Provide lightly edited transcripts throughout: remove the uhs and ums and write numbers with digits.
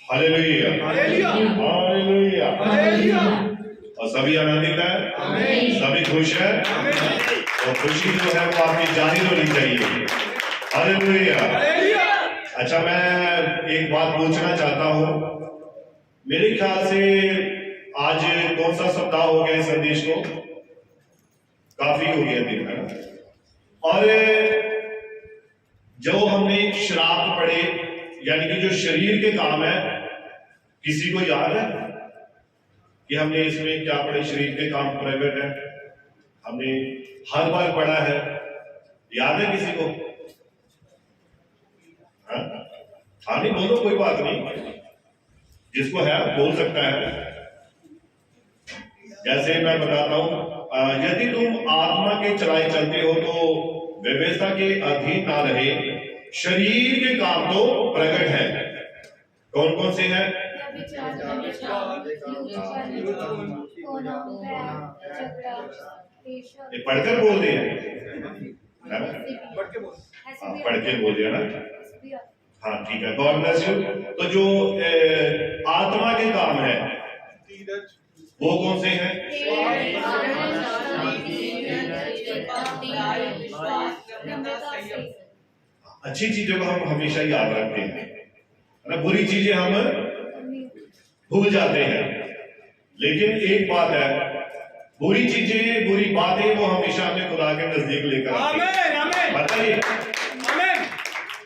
Hallelujah hallelujah hallelujah. Hallelujah. और सभी आनंदित है, सभी खुश है, और खुशी जो है वो आपकी जाहिर होनी चाहिए। हालेलुया। हालेलुया। अच्छा, मैं एक बात पूछना चाहता हूँ। मेरे ख्याल से आज कौन सा सप्ताह हो गया इस संदेश को? काफी हो गया दिन है। और जो हमने श्राप पढ़े, यानी कि जो शरीर के काम है, किसी को याद है कि हमने इसमें क्या पढ़े? शरीर के काम प्रकट है, हमने हर बार पढ़ा है। याद है किसी को? हाँ नहीं बोलो, कोई बात नहीं, जिसको है बोल सकता है। जैसे मैं बताता हूं, यदि तुम आत्मा के चलाए चलते हो तो व्यवस्था के अधीन ना रहे। शरीर के काम तो प्रकट है। कौन कौन से हैं? ये पढ़कर बोल रहे हैं, पढ़ के बोल रहे हैं ना? हाँ ठीक है, गॉड ब्लेस यू। तो जो आत्मा के काम है वो कौन से हैं? अच्छी चीजों को हम हमेशा याद रखते हैं, ना बुरी चीजें हम भूल जाते हैं। लेकिन एक बात है, बुरी चीजें, बुरी बातें वो हमेशा हमें खुदा के नजदीक लेकर आती हैं। बताइए,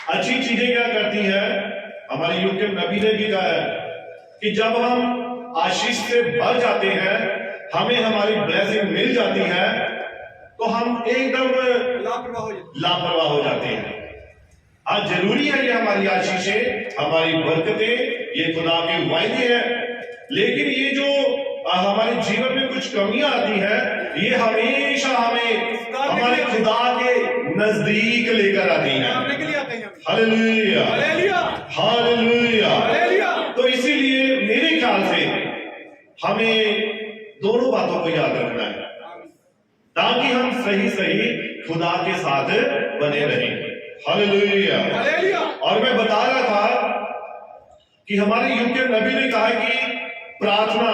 अच्छी चीजें क्या करती है? हमारे युग के नबी ने भी कहा है कि जब हम आशीष से भर जाते हैं, हमें हमारी ब्लेसिंग मिल जाती है, तो हम एकदम लापरवाह हो जाते हैं। आज जरूरी है ये हमारी आशीषें, हमारी बरकतें, ये खुदा के वायदे हैं। लेकिन ये जो हमारे जीवन में कुछ कमियां आती है, ये हमेशा हमें हमारे खुदा के नजदीक लेकर आती है। Hallelujah hallelujah. तो इसीलिए मेरे ख्याल से हमें दोनों बातों को याद रखना है, ताकि हम सही सही खुदा के साथ बने रहें। हालेलुया। और मैं बता रहा था कि हमारे युग के नबी ने कहा कि प्रार्थना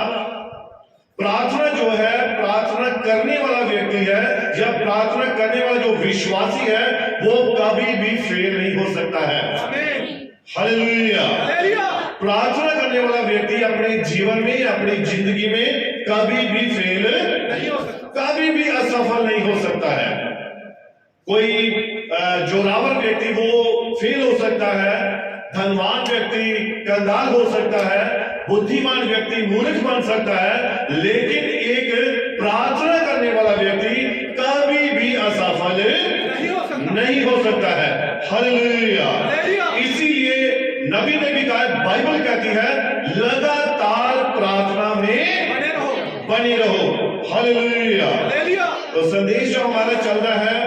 जो है, प्रार्थना करने वाला व्यक्ति है, या प्रार्थना करने वाला जो विश्वासी है, वो कभी भी फेल नहीं हो सकता है। हालेलुया। प्रार्थना करने वाला व्यक्ति अपने जीवन में, अपनी जिंदगी में कभी भी फेल नहीं हो सकता, कभी भी असफल नहीं हो सकता है। कोई जोरावर व्यक्ति वो फेल हो सकता है, धनवान व्यक्ति कंगाल हो सकता है, बुद्धिमान व्यक्ति मूर्ख बन सकता है, लेकिन एक प्रार्थना करने वाला व्यक्ति कभी भी असफल नहीं हो सकता है। हालेलुया। इसीलिए नबी ने भी कहा, बाइबल कहती है, लगातार प्रार्थना में बने रहो। हालेलुया। तो संदेश जो हमारा चल रहा है,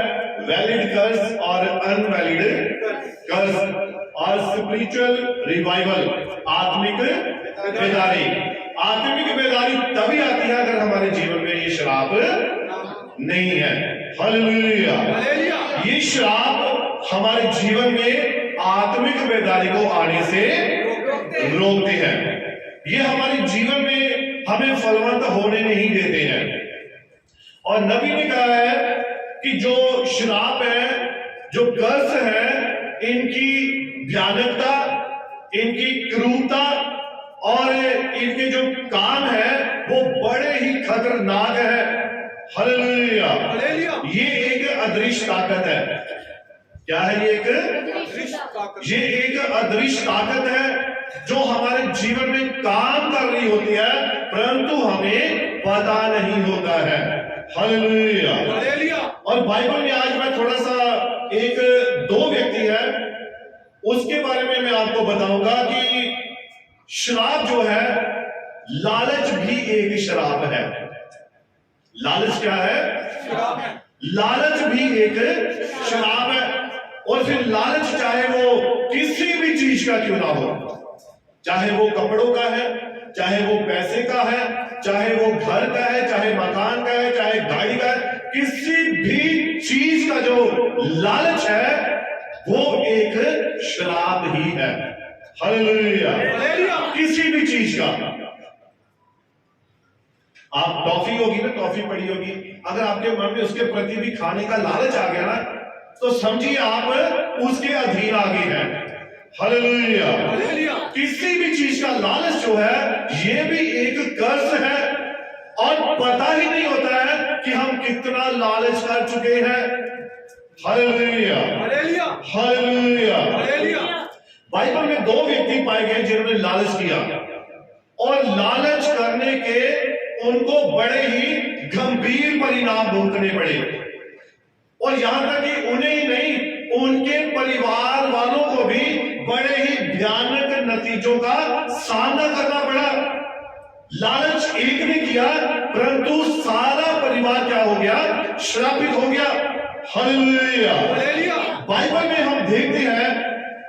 वैलिड कर्स और अनवैलिड कर्स और स्पिरिचुअल रिवाइवल, आत्मिक बेदारी। आत्मिक बेदारी तभी आती है अगर हमारे जीवन में ये श्राप नहीं है। हालेलुया। ये श्राप हमारे जीवन में आत्मिक बेदारी को आने से रोकते हैं। ये हमारे जीवन में हमें फलवंत होने नहीं देते हैं। और नबी ने कहा है कि जो श्राप है, जो कर्स है, इनकी भयानकता, इनकी क्रूरता और इनके जो काम है वो बड़े ही खतरनाक है। हालेलुया। ये एक अदृश्य ताकत है। क्या है? ये एक अदृश्य ताकत है जो हमारे जीवन में काम कर रही होती है, परंतु हमें पता नहीं होता है। हालेलुया। और बाइबल में आज मैं थोड़ा सा दो व्यक्ति है उसके बारे में मैं आपको बताऊंगा कि श्राप जो है, लालच भी एक श्राप है। लालच क्या है? लालच भी एक श्राप है। और फिर लालच चाहे वो किसी भी चीज का क्यों ना हो, चाहे वो कपड़ों का है, चाहे वो पैसे का है, चाहे वो घर का है, चाहे मकान का है, चाहे गाड़ी का है, किसी भी चीज का जो लालच है, वो एक श्राप ही है। हालेलुया। किसी भी चीज का, आप टॉफी होगी ना, टॉफी पड़ी होगी, अगर आपके मन में उसके प्रति भी खाने का लालच आ गया ना, तो समझिए आप उसके अधीन आ गए हैं। हालेलुया। किसी भी चीज का लालच जो है, ये भी एक कर्ज है, और पता ही नहीं होता है कि हम कितना लालच कर चुके हैं। हालेलुया। हालेलुया। बाइबल में 2 व्यक्ति पाए गए जिन्होंने लालच किया, और लालच करने के उनको बड़े ही गंभीर परिणाम भुगतने पड़े, और यहां तक कि उन्हें ही नहीं, उनके परिवार वालों को भी बड़े ही भयानक नतीजों का सामना करना पड़ा। लालच एक ने किया, परंतु सारा परिवार क्या हो गया? श्रापित हो गया। हालेलुया। बाइबल में हम देखते हैं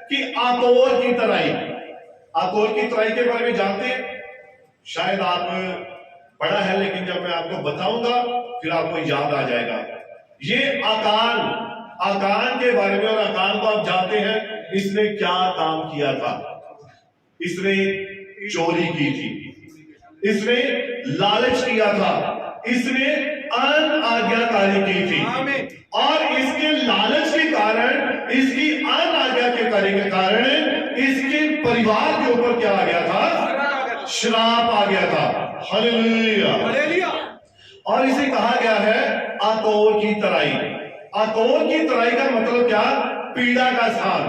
कि आकोर की तराई, आकोर की तराई के बारे में जानते हैं? शायद आप पढ़ा है, लेकिन जब मैं आपको बताऊंगा फिर आपको याद आ जाएगा। ये आकान के बारे में, और आकान को आप जानते हैं इसने क्या काम किया था? इसने चोरी की थी, इसने लालच किया था, इसने अनाज्ञाकारी की थी, और इसके लालच के कारण, इसकी अनाज्ञाकारी के कारण इसके परिवार के ऊपर क्या आ गया था? श्राप आ गया था। हालेलुया। और इसे कहा गया है आकोर की तराई। आकोर की तराई का मतलब क्या? पीड़ा का स्थान,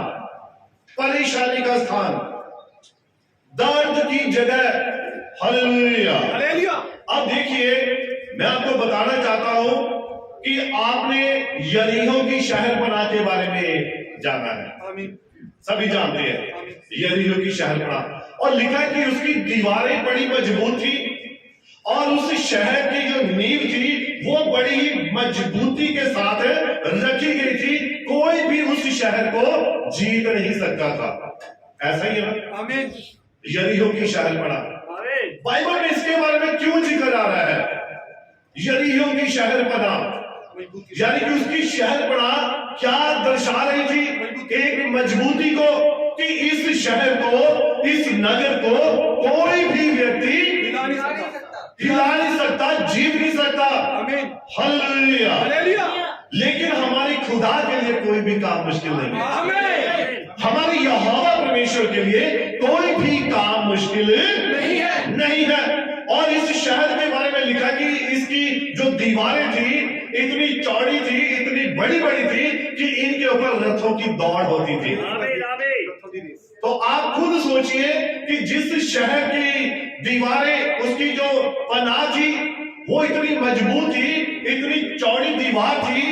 परेशानी का स्थान, दर्द की जगह। हालेलुया। अब देखिए, मैं आपको बताना चाहता हूं कि आपने यरीहो की शहरपनाह के बारे में जाना है, सभी जानते हैं यरीहो की शहरपनाह, और लिखा है कि उसकी दीवारें बड़ी मजबूत थी, और उस शहर की जो नींव थी वो बड़ी ही मजबूती के साथ रखी गई थी। कोई भी उस शहर को जीत नहीं सकता था। ऐसा ही है ना? यरीहो की शहरपनाह, बाइबल में इसके बारे में क्यों जिक्र आ रहा है? यरीहो की शहरपनाह, यानी कि उसकी शहरपनाह क्या दर्शा रही थी? एक मजबूती को, कि इस शहर को, इस नगर को कोई भी व्यक्ति हिला नहीं सकता, जीत नहीं सकता। हालेलुया। लेकिन हमारे खुदा के लिए कोई भी काम मुश्किल नहीं है। हमारे यहोवा परमेश्वर के लिए कोई भी काम मुश्किल नहीं है। और इस शहर के बारे में लिखा कि इसकी जो दीवारें थी इतनी चौड़ी थी, इतनी बड़ी बड़ी थी कि इनके ऊपर रथों की दौड़ होती थी। तो आप खुद सोचिए कि जिस शहर की दीवारें, उसकी जो पनाह थी वो इतनी मजबूत थी, इतनी चौड़ी दीवार थी।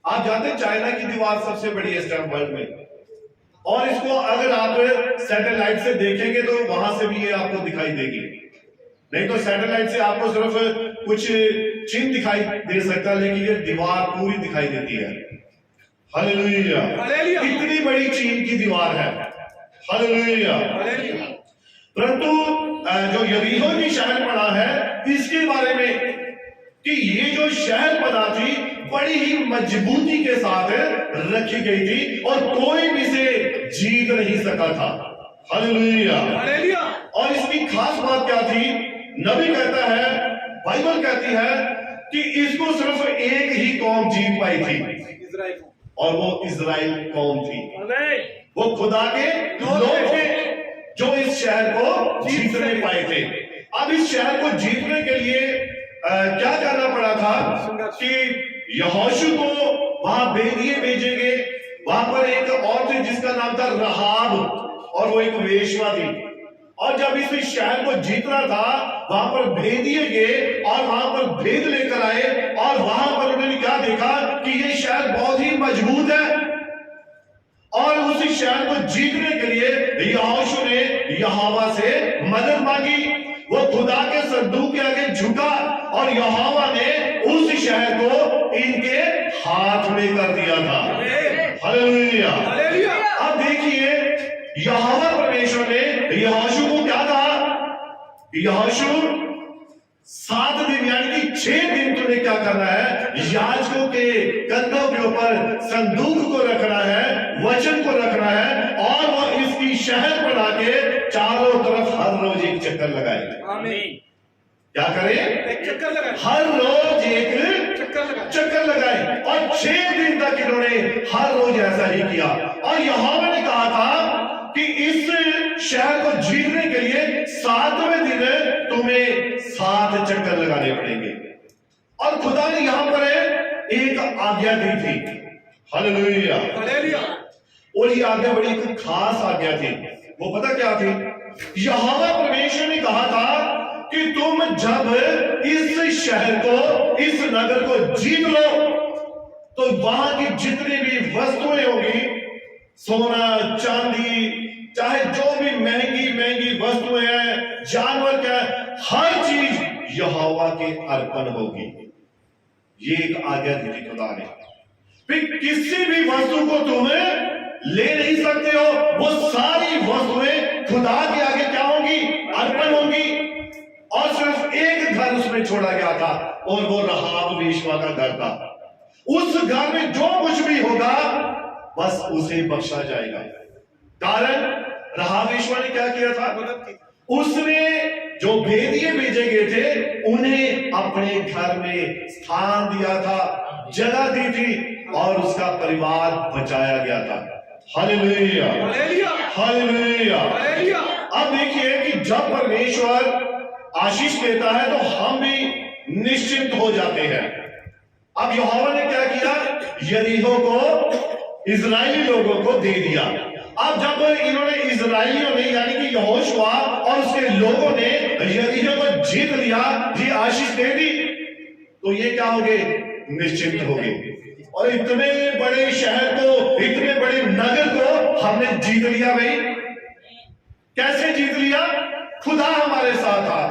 आप जानते हैं चाइना की दीवार सबसे बड़ी है इस टाइम वर्ल्ड में, और इसको अगर आप सैटेलाइट से देखेंगे तो वहां से भी ये आपको दिखाई देगी। नहीं तो सैटेलाइट से आपको सिर्फ कुछ चिन्ह दिखाई दे सकता है, लेकिन ये दीवार पूरी दिखाई देती है। हालेलुया। इतनी बड़ी चीन की दीवार है। हालेलुया। परंतु जो यरीहो की शहरपनाह है, इसके बारे में कि ये जो शहरपनाह थी बड़ी ही मजबूती के साथ रखी गई थी, और कोई भी इसे जीत नहीं सका था। हालेलुया। और इसकी खास बात क्या थी? नबी कहता है, बाइबल कहती है कि इसको सिर्फ एक ही कौम जीत पाई थी, और वो इजराइल कौम थी। वो खुदा के लोग थे जो इस शहर को जीतने पाए थे। अब इस शहर को जीतने के लिए क्या करना पड़ा था कि यहोशू को वहां भेदिए भेजे गए। वहां पर एक और थी जिसका नाम था रहाब, और वो एक वेश्या थी। और जब इस शहर को जीतना था, वहां पर भेदिए गए और वहां पर भेद लेकर आए, और वहां पर उन्होंने क्या देखा कि ये शहर बहुत ही मजबूत है। और उस शहर को जीतने के लिए यहोशू ने यहोवा से मदद मांगी। वो खुदा के संदूक के आगे झुका, और यहोवा ने उस शहर को इनके हाथ में कर दिया था। हालेलुया। अब देखिए, यहोवा परमेश्वर ने यहोशू को क्या कहा? यहोशू 7 दिन यानी कि 6 दिन तुमने क्या करना है? याजकों के कंधों के ऊपर संदूक को रखना है, वचन को रखना है, और वो इसकी शहर बना के चारों तरफ हर रोज एक चक्कर लगाए। आमीन। क्या करें? एक चक्कर लगाए, हर रोज एक चक्कर लगाए। और 6 दिन तक इन्होंने हर रोज ऐसा ही किया। और यहोवा ने कहा था कि इस शहर को जीतने के लिए 7वें दिन तुम्हें 7 चक्कर लगाने पड़ेंगे। और खुदा ने यहां पर एक आज्ञा दी थी। Hallelujah, hallelujah. और ये आज्ञा बड़ी एक खास आज्ञा थी। वो पता क्या थी? यहोवा परमेश्वर ने कहा था कि तुम जब इस शहर को, इस नगर को जीत लो, तो वहां की जितनी भी वस्तुएं होगी, सोना चांदी, चाहे जो भी महंगी महंगी वस्तुएं हैं, जानवर क्या, हर चीज यहोवा के अर्पण होगी। ये एक आज्ञा दी थी खुदा ने। फिर किसी भी वस्तु को तुम ले नहीं सकते हो, वो सारी वस्तुएं खुदा के आगे क्या होंगी? अर्पण होंगी। और सिर्फ एक घर उसमें छोड़ा गया था, और वो रहाब वेश्या का घर था। उस घर में जो कुछ भी होगा बस उसे बख्शा जाएगा। कारण रहाब वेश्या ने क्या किया था? उसने जो भेदिए भेजे गए थे उन्हें अपने घर में स्थान दिया था, जगह दी थी, और उसका परिवार बचाया गया था। Hallelujah, hallelujah, hallelujah. अब देखिए कि जब परमेश्वर आशीष देता है तो हम भी निश्चिंत हो जाते हैं। अब यहोवा ने क्या किया? यरीहो को इजरायली लोगों को दे दिया। अब जब इन्होंने, इजरायलियों ने यानी कि यहोशुआ और उसके लोगों ने यरीहो को जीत लिया, ये आशीष दे दी, तो ये क्या हो गए? निश्चिंत हो गए। और इतने बड़े शहर को, इतने बड़े नगर को हमने जीत लिया। भाई कैसे जीत लिया? खुदा हमारे साथ था,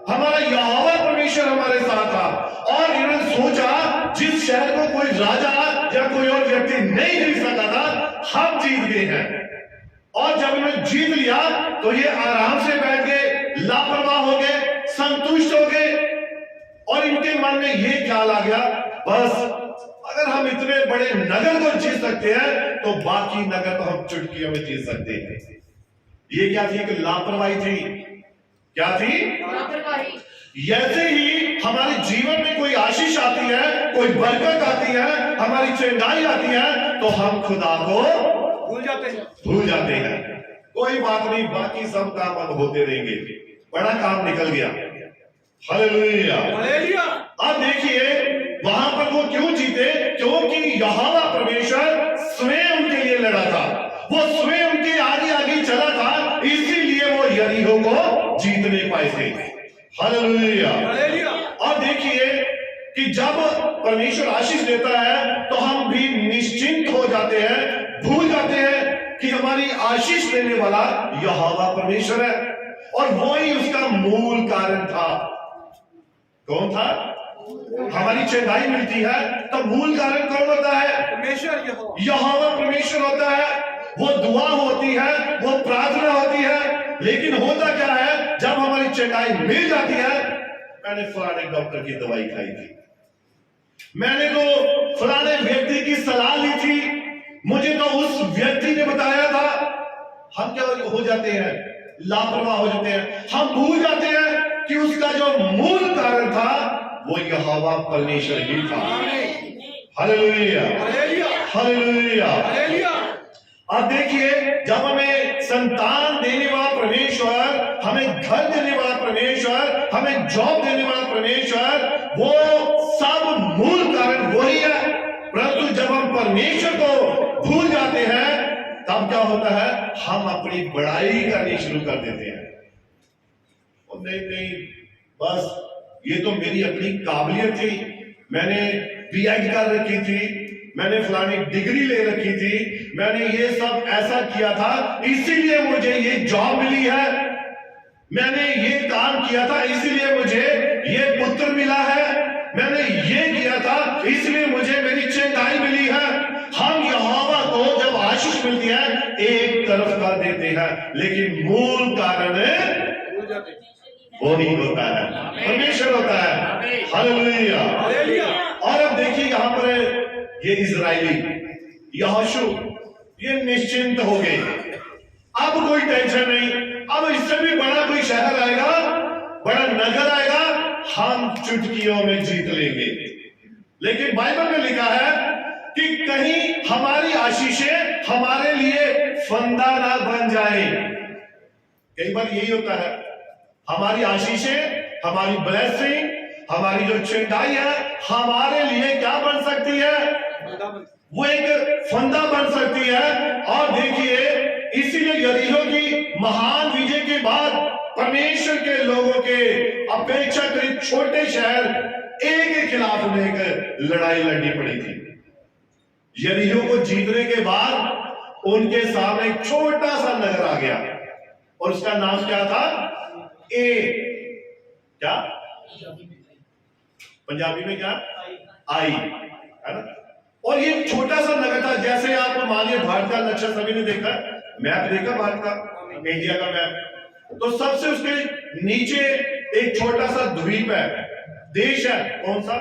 हमारा यहोवा परमेश्वर हमारे साथ था। और इन्होंने सोचा जिस शहर को कोई राजा या कोई और व्यक्ति नहीं जीत सका था, हम जीत गए हैं। और जब इन्होंने जीत लिया तो ये आराम से बैठ गए, लापरवाह हो गए, संतुष्ट हो गए। और इनके मन में ये ख्याल आ गया, बस अगर हम इतने बड़े नगर को जीत सकते हैं तो बाकी नगर तो हम चुटकियों में जीत सकते हैं। ये क्या थी? कि लापरवाही थी। क्या थी? लापरवाही। ऐसे ही हमारे जीवन में कोई आशीष आती है, कोई बरकत आती है, हमारी चंगाई आती है, तो हम खुदा को भूल जाते हैं। कोई बात नहीं, बाकी सब काम अब होते रहेंगे, बड़ा काम निकल गया। Hallelujah, hallelujah. अब देखिए वहां पर वो क्यों जीते? क्योंकि यहोवा परमेश्वर स्वयं उनके लिए लड़ा था, वो स्वयं उनके आगे आगे चला था, इसीलिए वो यरीहो को जीत नहीं पाए थे। Hallelujah, hallelujah. और देखिए कि जब परमेश्वर आशीष देता है तो हम भी निश्चिंत हो जाते हैं, भूल जाते हैं कि हमारी आशीष देने वाला यहोवा परमेश्वर है, और वो ही उसका मूल कारण था। कौन था? हमारी चंगाई मिलती है तो मूल कारण कौन होता है? परमेश्वर, यहोवा परमेश्वर होता है। वो दुआ होती है, वो प्रार्थना होती है, लेकिन होता क्या है? जब हमारी चंगाई मिल जाती है, मैंने फलाने डॉक्टर की दवाई खाई थी, मैंने तो फलाने व्यक्ति की सलाह ली थी, मुझे तो उस व्यक्ति ने बताया था, हम क्या हो जाते हैं? लापरवाह हो जाते हैं। हम भूल जाते हैं कि उसका जो मूल कारण था वो यहोवा परमेश्वर ही था। Hallelujah, hallelujah, hallelujah. अब देखिए जब हमें संतान देने वाला परमेश्वर, हमें घर देने वाला परमेश्वर, हमें जॉब देने वाला परमेश्वर, वो सब मूल कारण वही है। परंतु जब हम परमेश्वर को भूल जाते हैं तब क्या होता है? हम अपनी बड़ाई करनी शुरू कर देते हैं। और नहीं, बस ये तो मेरी अपनी काबिलियत थी, मैंने बीएड कर रखी थी, मैंने फलानी डिग्री ले रखी थी, मैंने ये सब ऐसा किया था इसीलिए मुझे ये जॉब मिली है, मैंने ये काम किया था इसीलिए मुझे ये पुत्र मिला है, मैंने ये किया था इसलिए मुझे मेरी चंगाई मिली है। हम यहोवा को जब आशीष मिलती है एक तरफ कर देते हैं, लेकिन मूल कारण वो नहीं होता है, परमेश्वर होता है। हालेलुया। और अब देखिए यहाँ पर ये इजराइली यहोशू ये निश्चिंत हो गए, अब कोई टेंशन नहीं, अब इससे भी बड़ा कोई शहर आएगा, बड़ा नगर आएगा, हम चुटकियों में जीत लेंगे। लेकिन बाइबल में लिखा है कि कहीं हमारी आशीषें हमारे लिए फंदा ना बन जाए। कई बार यही होता है, हमारी आशीषें, हमारी ब्लेसिंग, हमारी जो चिंताई है हमारे लिए क्या बन सकती है, वो एक फंदा बन सकती है। और देखिए इसीलिए यरीहो की महान विजय के बाद परमेश्वर के लोगों के अपेक्षाकृत छोटे शहर एक के खिलाफ उन्हें एक लड़ाई लड़नी पड़ी थी। यरीहो को जीतने के बाद उनके सामने एक छोटा सा नगर आ गया और उसका नाम क्या था, क्या पंजाबी में क्या, आई, है ना। और ये छोटा सा नगर था, जैसे आप मानिए भारत का नक्शा सभी ने देखा, मैप देखा भारत का, इंडिया का मैप, तो सबसे उसके नीचे एक छोटा सा द्वीप है, देश है, कौन सा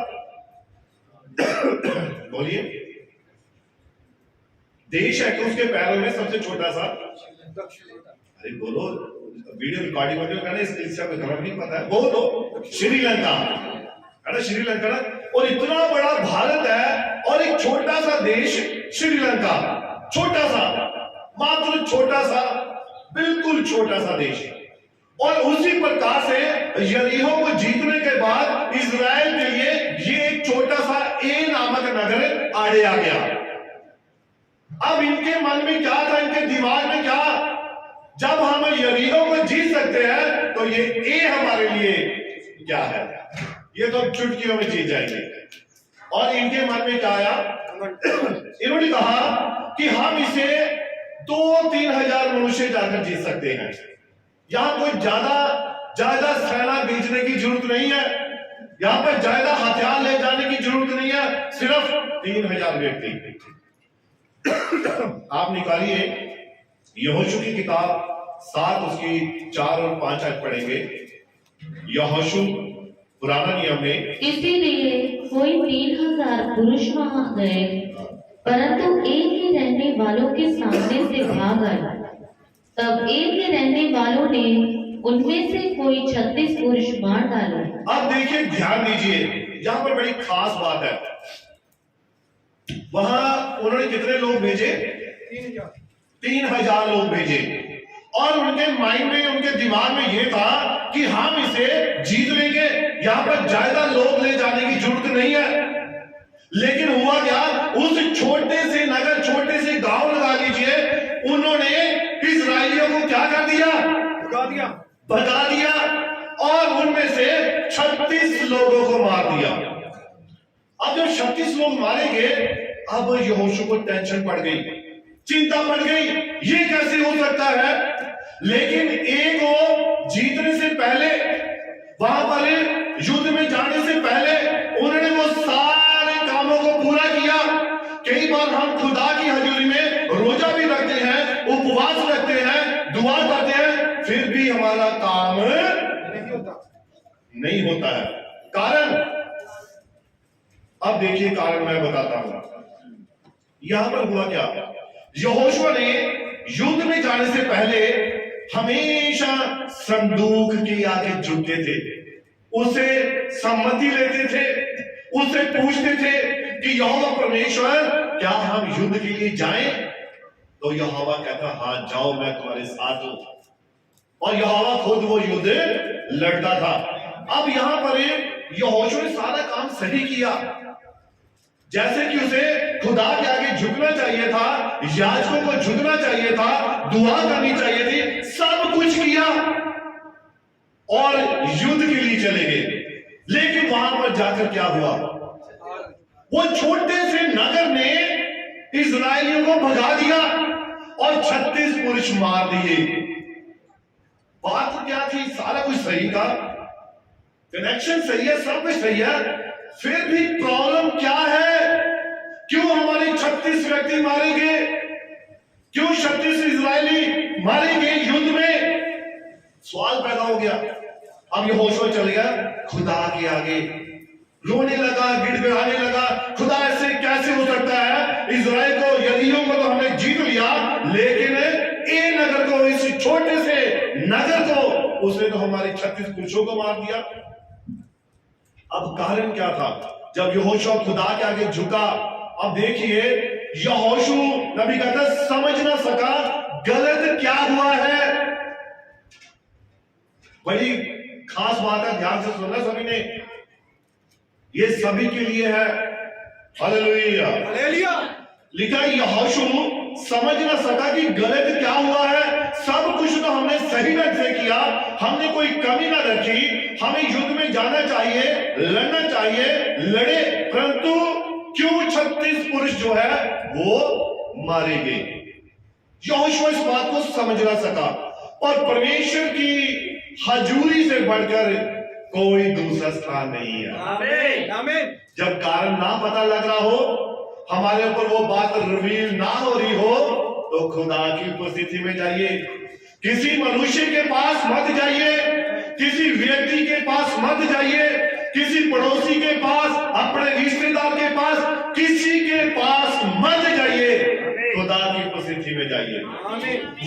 बोलिए, देश है कि उसके पैरों में सबसे छोटा सा, अरे बोलो, वीडियो रिकॉर्डिंग वगैरह करना, इसका कोई खबर नहीं पता है, बोलो, श्रीलंका है ना, श्रीलंका ना। और इतना बड़ा भारत है और एक छोटा सा देश श्रीलंका, छोटा सा, मात्र छोटा सा, बिल्कुल छोटा सा देश। और उसी प्रकार से यरीहो को जीतने के बाद इजराइल के लिए ये एक छोटा सा ए नामक नगर आड़े आ गया। अब इनके मन में क्या था, इनके दिमाग में क्या, जब हम यरीहो को जीत सकते हैं तो ये ए हमारे लिए क्या है, ये तो चुटकियों में जीत जाएंगे। और इनके मन में क्या आया, इन्होंने कहा कि हम इसे 2-3 हजार मनुष्य जाकर जीत सकते हैं, यहां कोई ज्यादा सेना भेजने की जरूरत नहीं है, यहां पर ज्यादा हथियार ले जाने की जरूरत नहीं है, सिर्फ 3000 व्यक्ति। आप निकालिए यहोशू की किताब 7 उसकी 4 और 5 आज पढ़ेंगे। यहोशू पुराना नियम में, इसीलिए कोई 3000 पुरुष वहां गए, परंतु एक ही रहने वालों के सामने से भाग आए। तब एक ही रहने वालों ने उनमें से कोई 36 पुरुष मार डाले। अब देखिए, ध्यान दीजिए, यहां पर बड़ी खास बात है, वहां उन्होंने कितने लोग भेजे, 3000 लोग भेजे। और उनके माइंड में, उनके दिमाग में यह था कि हम इसे जीत लेंगे, यहां पर ज्यादा लोग ले जाने की जरूरत नहीं है। लेकिन हुआ क्या, उस छोटे से नगर, छोटे से गांव लगा लीजिए, उन्होंने इजराइलियों को क्या कर दिया, भगा दिया और उनमें से 36 लोगों को मार दिया। अब जब 36 लोग मारे गए, अब यहोशू को टेंशन पड़ गई, चिंता पड़ गई, ये कैसे हो सकता है। लेकिन एक को जीतने से पहले, वहां पर युद्ध में जाने से पहले उन्होंने वो सारे कामों को पूरा किया। कई बार हम खुदा की हजूरी में रोजा भी रखते हैं, उपवास रखते हैं, दुआ करते हैं, फिर भी हमारा काम नहीं होता है। कारण, अब देखिए कारण मैं बताता हूं। यहां पर हुआ क्या, यहोशू ने युद्ध में जाने से पहले हमेशा संदूक के आगे झुकते थे, उसे सम्मति लेते थे, उससे पूछते थे कि यहोवा परमेश्वर, क्या हम युद्ध के लिए जाएं? तो यहोवा कहता, हां जाओ, मैं तुम्हारे साथ हूं। और यहोवा खुद वो युद्ध लड़ता था। अब यहां पर यहोशू ने सारा काम सही किया, जैसे कि उसे खुदा के आगे झुकना चाहिए था, याजकों को झुकना चाहिए था, दुआ करनी चाहिए थी, सब कुछ किया और युद्ध के लिए चले गए। लेकिन वहां पर जाकर क्या हुआ, वो छोटे से नगर ने इजरायलियों को भगा दिया और 36 पुरुष मार दिए। बात तो क्या थी, सारा कुछ सही था, कनेक्शन सही है, सब कुछ सही है, फिर भी प्रॉब्लम क्या है, क्यों हमारे 36 व्यक्ति मारे गए, क्यों 36 इजरायली मारे गए युद्ध में? सवाल पैदा हो गया। अब यहोशू चल गया खुदा के आगे, रोने लगा, गिड़गिड़ाने लगा, खुदा ऐसे कैसे हो सकता है? इजराइल को, यरीहो को तो हमने जीत लिया, लेकिन ए नगर को, इस छोटे से नगर को उसने तो हमारे 36 पुरुषों को मार दिया। अब कारण क्या था? जब यहोशू खुदा के आगे झुका, अब देखिए यहोशू नबी कहता समझ ना सका गलत क्या हुआ है। बड़ी खास बात है, ध्यान से सुनना सभी ने, ये सभी के लिए है। Hallelujah hallelujah. लिखा यहोशू समझ ना सका कि गलत क्या हुआ है। सब कुछ तो हमने सही ढंग से किया, हमने कोई कमी ना रखी, हमें युद्ध में जाना चाहिए, लड़ना चाहिए, लड़े, परंतु क्यों 36 पुरुष जो है वो मारे गए? यहोशू इस बात को समझ ना सका। और परमेश्वर की हजूरी से बढ़कर कोई दूसरा स्थान नहीं है। आमीन आमीन। जब कारण ना पता लग रहा हो, हमारे ऊपर वो बात रिवील ना हो रही हो, तो खुदा की उपस्थिति में जाइए। किसी मनुष्य के पास मत जाइए, किसी व्यक्ति के पास मत जाइए, किसी पड़ोसी के पास, अपने रिश्तेदार के पास, किसी के पास मत जाइए, खुदा की उपस्थिति में जाइए।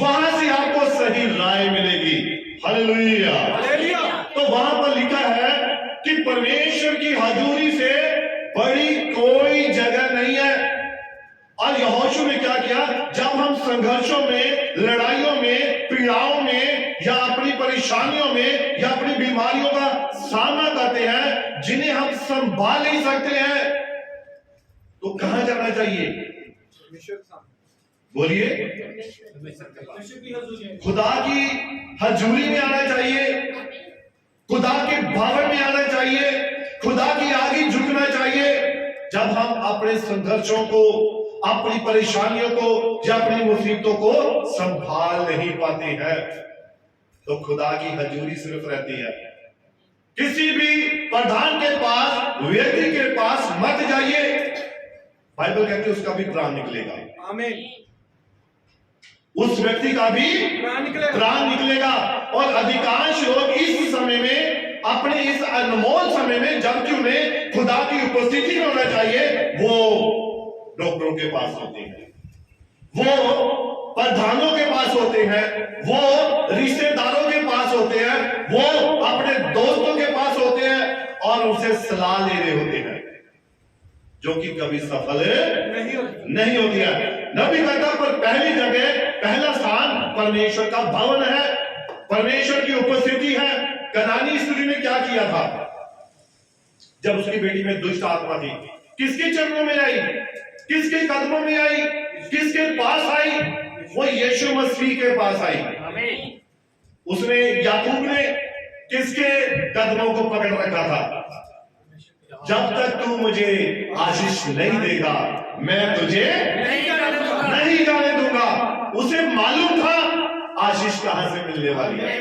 वहां से आपको सही राय मिलेगी। Hallelujah hallelujah. तो वहां पर लिखा है कि परमेश्वर की हजूरी से बड़ी कोई जगह नहीं है। और यहोशू ने क्या किया? जब हम संघर्षों में, लड़ाइयों में, पीड़ाओं में, या अपनी परेशानियों में, या अपनी बीमारियों का सामना करते हैं जिन्हें हम संभाल नहीं सकते हैं, तो कहां जाना चाहिए? बोलिए, खुदा की हजूरी में आना चाहिए, खुदा के भवन में आना चाहिए, खुदा की आगे झुकना चाहिए। जब हम अपने संघर्षों को, अपनी परेशानियों को, या अपनी मुसीबतों को संभाल नहीं पाते हैं, तो खुदा की हजूरी सिर्फ रहती है। किसी भी प्रधान के पास, व्यक्ति के पास मत जाइए, बाइबल कहती है उसका भी प्राण निकलेगा। आमीन। उस व्यक्ति का भी प्राण निकलेगा। और अधिकांश लोग इस समय में, अपने इस अनमोल समय में, जबकि उन्हें खुदा की उपस्थिति में होना चाहिए, वो डॉक्टरों के पास होते हैं, वो प्रधानों के पास होते हैं, वो रिश्तेदारों के पास होते हैं, वो अपने दोस्तों के पास होते हैं, और उनसे सलाह ले रहे होते हैं, जो कि कभी सफल नहीं होती है। नबी कहता पर पहली जगह, पहला स्थान परमेश्वर का भवन है, परमेश्वर की उपस्थिति है। कनानी स्त्री ने क्या किया था? जब उसकी बेटी में दुष्ट आत्मा थी, किसके चरणों में आई? किसके कदमों में आई? किसके पास आई? वो यीशु मसीह के पास आई। उसने, याकूब ने किसके कदमों को पकड़ रखा था? जब तक तू मुझे आशीष नहीं देगा, मैं तुझे नहीं जाने दूंगा। उसे मालूम था आशीष कहां से मिलने वाली है,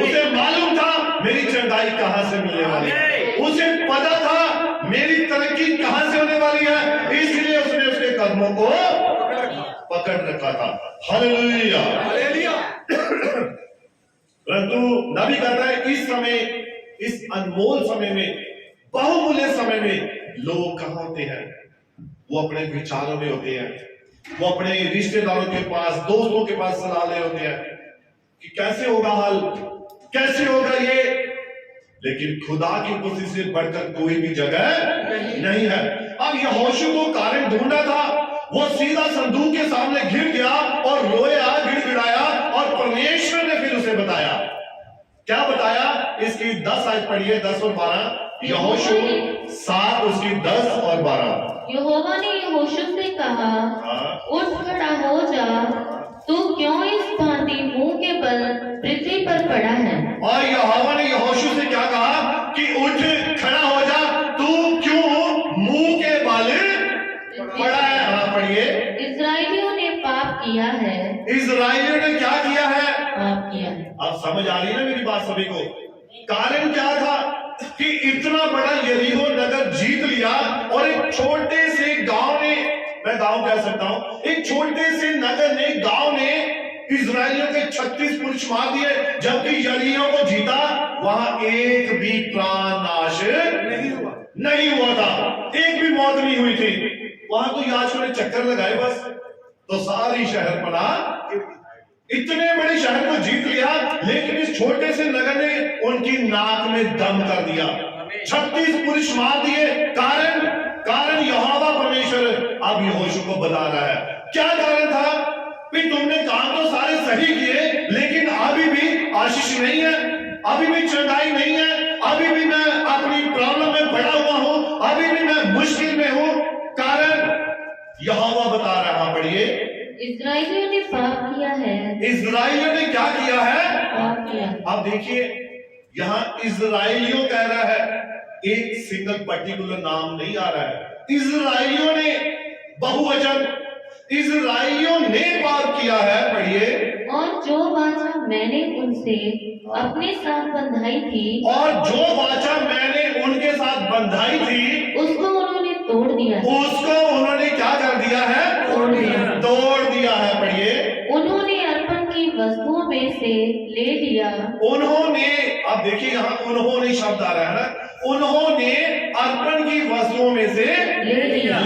उसे मालूम था मेरी चंगाई कहां से मिलने वाली है, उसे पता था मेरी तरक्की कहां से होने वाली है, इसलिए उसने उसके कदमों को पकड़ रखा था। Hallelujah hallelujah. परंतु नबी कहता है इस समय, इस अनमोल समय में, बहुमूल्य समय में लोग कहां होते हैं? वो अपने विचारों में होते हैं, वो अपने रिश्तेदारों के पास, दोस्तों के पास सलाह ले होते हैं कि कैसे होगा हल, कैसे होगा ये। लेकिन खुदा की उपस्थिति से बढ़कर कोई भी जगह नहीं है। अब यहोशू को कारण ढूंढा था, वो सीधा संदूक के सामने गिर गया और रोया, गिड़गिड़ाया, और परमेश्वर ने फिर उसे बताया। क्या बताया? इसकी 10 आयत पढ़िए, 10 और 12। यहोशू 7 उसकी 10 और 12। यहोवा ने यहोशू से कहा, उठ खड़ा हो जा, तू क्यों इस भांति मुंह के बल पृथ्वी पर पड़ा है? और यहोवा ने यहोशू से क्या कहा कि उठ खड़ा हो जा, तू क्यों मुंह के बल पड़ा है? हाँ पढ़िए। इस्राएलियों ने पाप किया है। इस्राएलियों ने क्या किया है? पाप किया है। अब समझ आ रही है ना मेरी बात सभी को? कारण क्या था कि इतना बड़ा यरीहो नगर जीत लिया, और एक छोटे से गांव ने, मैं गांव कह सकता हूं, एक छोटे से नगर ने, गांव ने इजरायलियों के 36 पुरुष मार दिए, जबकि यरीहो को जीता, वहां एक भी प्राण नाश नहीं हुआ था, एक भी मौत नहीं हुई थी। वहां तो याजकों ने चक्कर लगाए बस, तो सारी शहर पड़ा। इतने बड़े शहर को जीत लिया, लेकिन इस छोटे से नगर ने उनकी नाक में दम कर दिया। 36 पुरुष मार दिए। कारण यहोवा परमेश्वर अब यहोशू को बता रहा है। क्या कारण था? कि तुमने काम तो सारे सही किए, लेकिन अभी भी आशीष नहीं है, अभी भी चंगाई नहीं है, अभी भी मैं अपनी प्रॉब्लम में पड़ा हुआ हूं, अभी भी मैं मुश्किल में हूं। कारण यहोवा बता रहा, पढ़िए, इस्राएलियों ने पाप किया है। इस्राएलियों ने क्या किया है? पाप किया। अब देखिए, यहां इस्राएलियों कह रहा है, एक सिंगल पर्टिकुलर नाम नहीं आ रहा है। इस्राएलियों ने, बहुवचन, इस्राएलियों ने पाप किया है। पढ़िए, और जो वाचा मैंने उनसे अपने साथ बंधाई थी, और जो वाचा मैंने उनके साथ बंधाई थी, उसको उन्होंने तोड़ दिया। उसको उन्होंने क्या कर दिया है? तोड़ दिया है। पढ़िए, उन्होंने अर्पण की वस्तुओं में से ले लिया। उन्होंने, अब देखिए यहां उन्होंने शब्द आ रहा है ना, उन्होंने अर्पण की वस्तुओं में से ले लिया।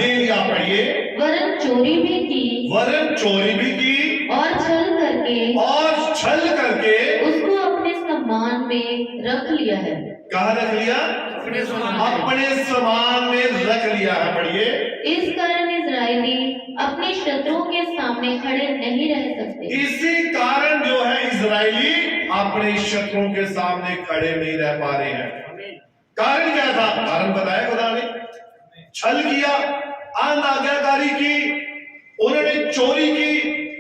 पढ़िए, वरन चोरी भी की, और छल करके उसको अपने सम्मान में रख लिया है। कहाँ रख लिया? अपने सम्मान में रख लिया है। पढ़िए, इस कारण इजरायली अपने शत्रुओं के सामने खड़े नहीं रह सकते। इसी कारण जो है इजरायली अपने शत्रुओं के सामने खड़े नहीं रह पा रहे हैं। कारण क्या था? कारण बताया खुदा ने। छल किया, अनाज्ञाकारी की, उन्होंने चोरी की।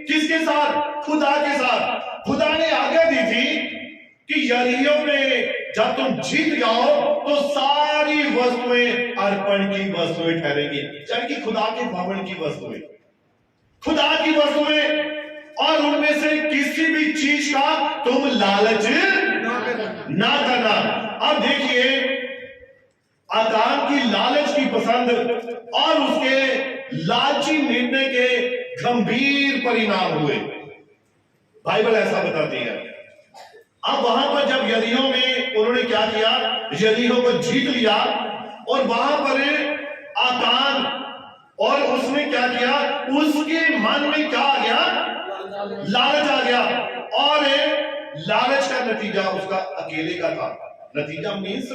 किसके साथ? खुदा के साथ। खुदा ने आज्ञा दी थी कि यरीहो में जब तुम जीत जाओ तो सारी वस्तुएं अर्पण की वस्तुएं ठहरेंगी, यानी कि खुदा के भवन की वस्तुएं, खुदा की वस्तुएं, और उनमें से किसी भी चीज का तुम लालच ना करना। अब देखिए, आकान की लालच की पसंद और उसके लालची निर्णय के गंभीर परिणाम हुए, बाइबल ऐसा बताती है। अब वहां पर जब यरीहो में उन्होंने क्या किया, यरीहो को जीत लिया, और वहां पर आकान, और उसने क्या किया, उसके मन में क्या आ गया? लालच आ गया। और लालच का नतीजा उसका अकेले का था। नतीजा मीन्स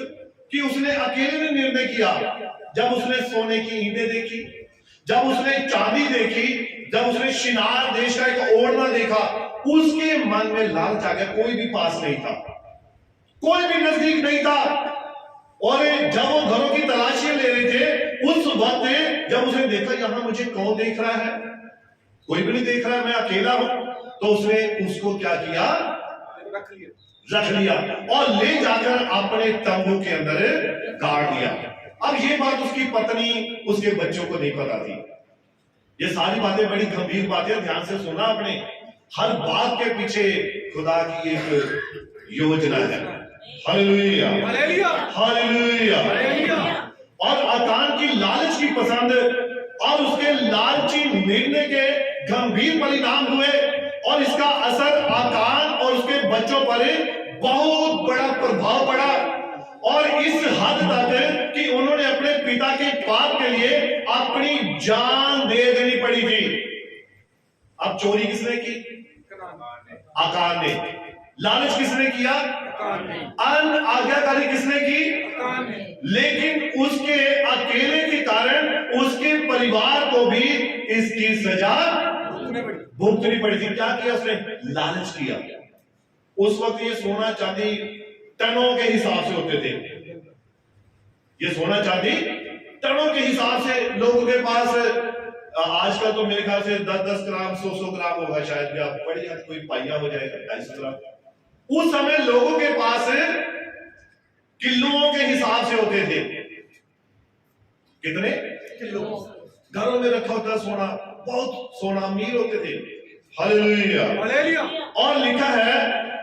कि उसने अकेले ने निर्णय किया। जब उसने सोने की ईंटें देखी, जब उसने चांदी देखी, जब उसने शिनार देश का एक ओढ़ना देखा, उसके मन में लालच आ गया। कोई भी पास नहीं था, कोई भी नजदीक नहीं था। और जब वो घरों की तलाशियां ले रहे थे, उस वक्त जब उसने देखा यहां मुझे कौन देख रहा है, कोई भी नहीं देख रहा, मैं अकेला हूं, तो उसने उसको क्या किया? रख लिया और ले जाकर अपने तंबू के अंदर गाड़ दिया। अब ये बात उसकी पत्नी, उसके बच्चों को नहीं पता थी। ये सारी बातें बड़ी गंभीर बातें, ध्यान से सुना आपने। हर बात के पीछे खुदा की एक योजना है। Hallelujah, hallelujah. और आकान की लालच की पसंद और उसके लालची निर्णय के गंभीर परिणाम हुए, और इसका असर आकान और उसके बच्चों पर बहुत बड़ा प्रभाव पड़ा, और इस हद तक कि उन्होंने अपने पिता के पाप के लिए अपनी जान दे देनी पड़ी थी। अब चोरी किसने की? आकान ने। लालच किसने किया? अनाज्ञाकारी किसने की? लेकिन उसके अकेले के कारण उसके परिवार को भी इसकी सजा भुगतनी पड़ी थी। क्या किया उसने? लालच किया। उस वक्त ये सोना चांदी टनों के हिसाब से होते थे। ये सोना चांदी टनों के हिसाब से लोगों के पास, आजकल तो मेरे ख्याल से 10-10 ग्राम 100-100 ग्राम होगा शायद, या बड़ी कोई पाइया हो जाएगा 250 ग्राम। उस समय लोगों के पास किलों के हिसाब से होते थे। कितने किलो? घरों में रखा होता सोना, बहुत सोना, अमीर होते थे। Hallelujah, hallelujah. और लिखा है,